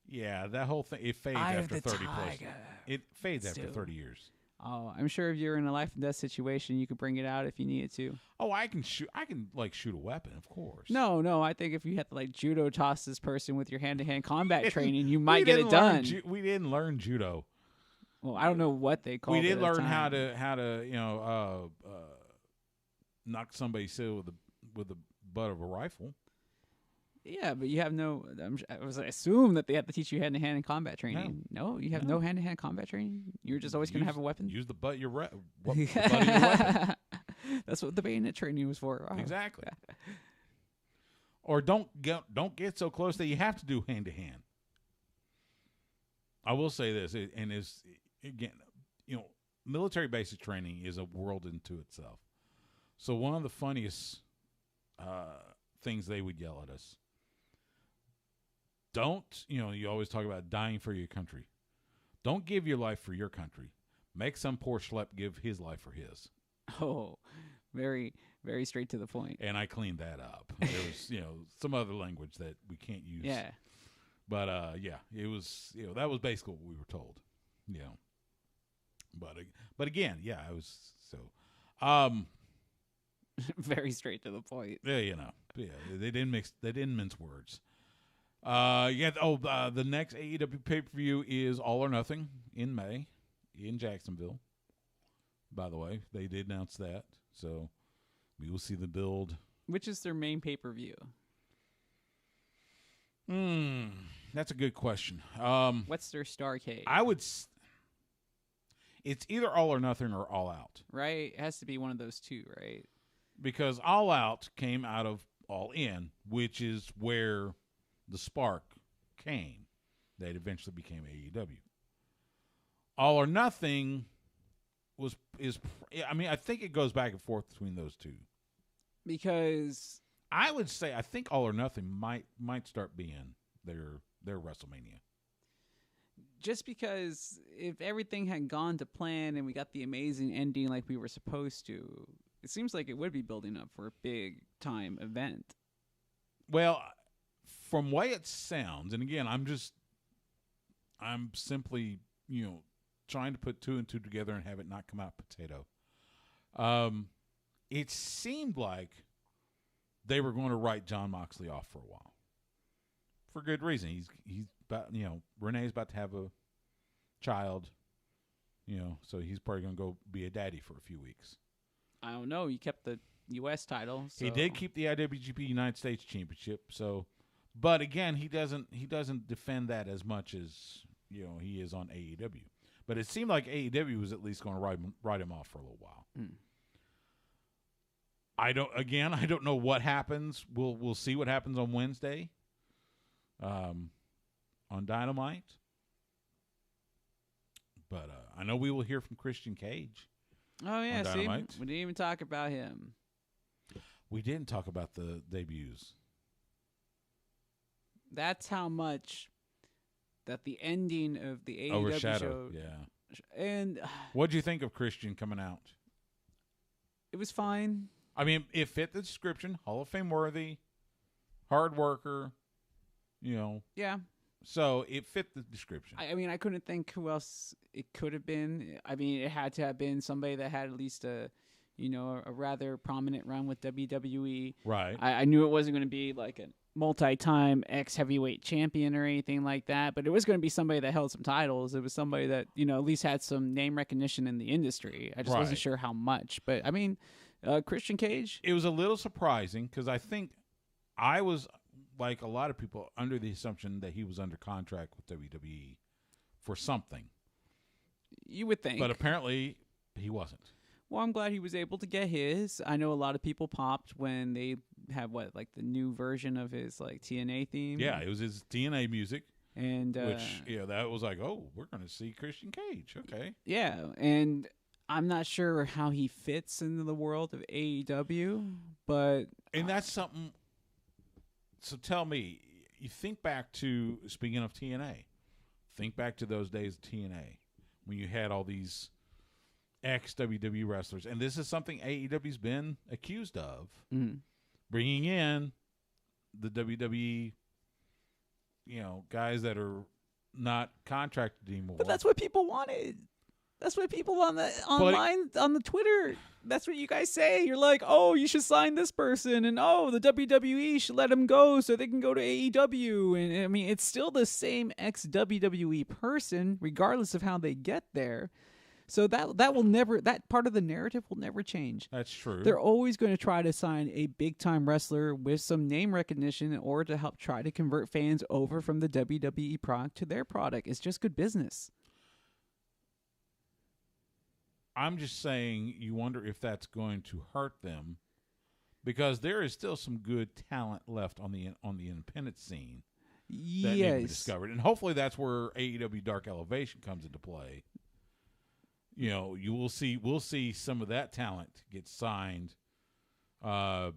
Yeah, that whole thing, it fades Eye of after the 30 plus. Tiger. It fades after Still. 30 years. Oh, I'm sure if you're in a life and death situation, you could bring it out if you needed to. Oh, I can shoot a weapon, of course. No, I think if you had to judo toss this person with your hand-to-hand combat training, you might get it done. We didn't learn judo. Well, I don't know what they called it. We did at the learn time. how to knock somebody silly with the butt of a rifle. Yeah, but you have no. I assume that they have to teach you hand-to-hand combat training. No, you have no hand-to-hand combat training. You're just always going to have a weapon. Use the butt of your weapon. That's what the bayonet training was for. Oh. Exactly. Or don't get so close that you have to do hand-to-hand. I will say this, military basic training is a world into itself. So one of the funniest things they would yell at us. You always talk about dying for your country. Don't give your life for your country. Make some poor schlep give his life for his. Oh, very, very straight to the point. And I cleaned that up. There was, some other language that we can't use. Yeah. But, it was, that was basically what we were told, But again, I was so, Very straight to the point. yeah, they didn't mince words. The next AEW pay-per-view is All or Nothing in May in Jacksonville. By the way, they did announce that, so we will see the build. Which is their main pay-per-view? That's a good question. What's their Starrcade? It's either All or Nothing or All Out. Right? It has to be one of those two, right? Because All Out came out of All In, which is where the spark came that eventually became AEW. All or Nothing I think it goes back and forth between those two. Because I would say I think All or Nothing might start being their WrestleMania. Just because if everything had gone to plan and we got the amazing ending like we were supposed to, it seems like it would be building up for a big time event. Well, from way it sounds, and again, I'm simply, trying to put two and two together and have it not come out potato. It seemed like they were going to write Jon Moxley off for a while, for good reason. He's about, Renee's about to have a child, so he's probably going to go be a daddy for a few weeks. I don't know. He kept the U.S. title. So. He did keep the IWGP United States Championship. So, but again, he doesn't defend that as much as he is on AEW. But it seemed like AEW was at least going to write him off for a little while. I don't know what happens. We'll see what happens on Wednesday, on Dynamite. But I know we will hear from Christian Cage. Oh yeah, see, we didn't even talk about him. We didn't talk about the debuts. That's how much that the ending of the AEW overshadowed. show. Yeah. And what do you think of Christian coming out? It was fine. I mean, it fit the description. Hall of Fame worthy, hard worker. Yeah. So it fit the description. I mean, I couldn't think who else it could have been. I mean, it had to have been somebody that had at least a rather prominent run with WWE. Right. I knew it wasn't going to be like a multi-time ex-heavyweight champion or anything like that, but it was going to be somebody that held some titles. It was somebody that, at least had some name recognition in the industry. I just wasn't sure how much. But, I mean, Christian Cage? It was a little surprising because I think I was, like a lot of people, under the assumption that he was under contract with WWE for something. You would think. But apparently he wasn't. Well, I'm glad he was able to get his. I know a lot of people popped when they have the new version of his TNA theme. Yeah, it was his TNA music. And which, that was like, oh, we're going to see Christian Cage. Okay. Yeah, and I'm not sure how he fits into the world of AEW, but... And that's something... So tell me, you think back to, speaking of TNA, think back to those days of TNA when you had all these ex-WWE wrestlers. And this is something AEW's been accused of, bringing in the WWE, guys that are not contracted anymore. But that's what people wanted. That's what people on the online on the Twitter. That's what you guys say. You're like, oh, you should sign this person, and oh, the WWE should let him go so they can go to AEW. And I mean, it's still the same ex-WWE person, regardless of how they get there. So that will never, that part of the narrative will never change. That's true. They're always going to try to sign a big time wrestler with some name recognition in order to help try to convert fans over from the WWE product to their product. It's just good business. I'm just saying, you wonder if that's going to hurt them, because there is still some good talent left on the independent scene that need to be discovered, and hopefully that's where AEW Dark Elevation comes into play. We'll see some of that talent get signed. After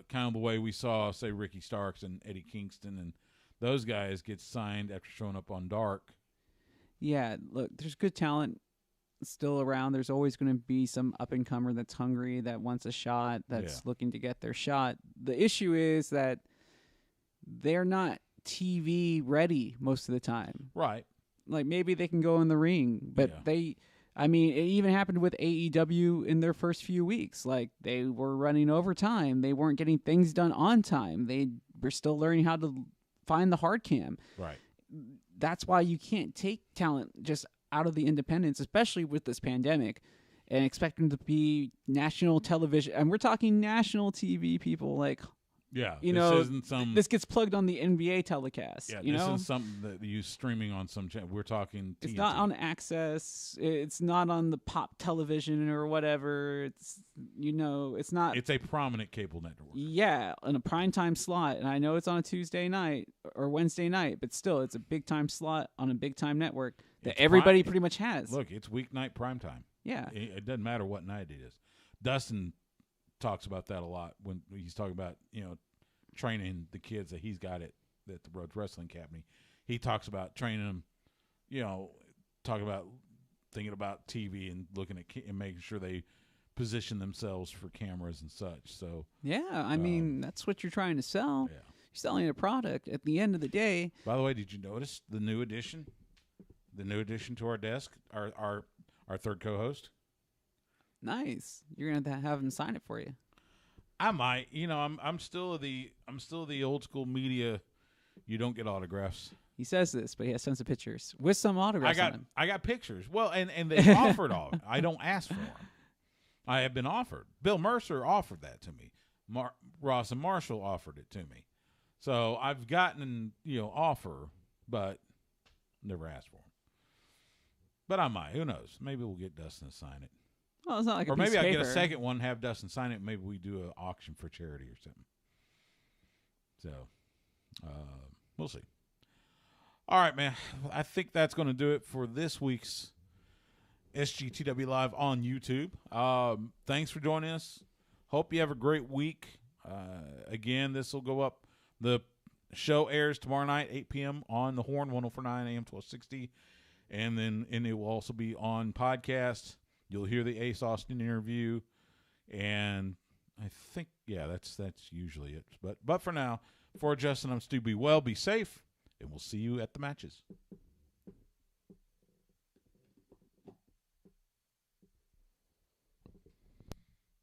kind of the way we saw, say, Ricky Starks and Eddie Kingston and those guys get signed after showing up on Dark. Yeah, look, there's good talent still around. There's always going to be some up-and-comer that's hungry, that wants a shot, that's looking to get their shot. The issue is that they're not TV ready most of the time. Right. Like, maybe they can go in the ring, but it even happened with AEW in their first few weeks. Like, they were running overtime. They weren't getting things done on time. They were still learning how to find the hard cam. Right. That's why you can't take talent just out of the independents, especially with this pandemic, and expect them to be national television. And we're talking national TV people. Like, this gets plugged on the NBA telecast. Yeah, this isn't something that you streaming on some channel. We're talking TNT. It's not on Access. It's not on the pop television or whatever. It's it's not. It's a prominent cable network. Yeah, in a primetime slot. And I know it's on a Tuesday night or Wednesday night, but still, it's a big time slot on a big time network that everybody pretty much has. Look, it's weeknight primetime. Yeah. It doesn't matter what night it is. Dustin talks about that a lot when he's talking about, training the kids that he's got at the Rhodes Wrestling Academy. He talks about training them, talking about thinking about TV and looking at and making sure they position themselves for cameras and such. So yeah, I mean, that's what you're trying to sell. yeah. You're selling a product. At the end of the day. By the way, did you notice the new addition? The new addition to our desk, our third co-host. Nice. You're gonna have him sign it for you. I might. I'm still the old school media. You don't get autographs. He says this, but he has tons of pictures with some autographs on them. I got pictures. Well, and they offered all. I don't ask for them. I have been offered. Bill Mercer offered that to me. Ross and Marshall offered it to me. So I've gotten offer, but never asked for them. But I might. Who knows? Maybe we'll get Dustin to sign it. Well, it's not like or a piece maybe of I get paper. a second one, have Dustin sign it. Maybe we do an auction for charity or something. So we'll see. All right, man. I think that's going to do it for this week's SGTW Live on YouTube. Thanks for joining us. Hope you have a great week. Again, this will go up. The show airs tomorrow night, 8 p.m. on the Horn, 104.9 AM, 1260. And it will also be on podcast. You'll hear the Ace Austin interview. And I think, that's usually it. But for now, for Justin, I'm Stu. Be well, be safe, and we'll see you at the matches.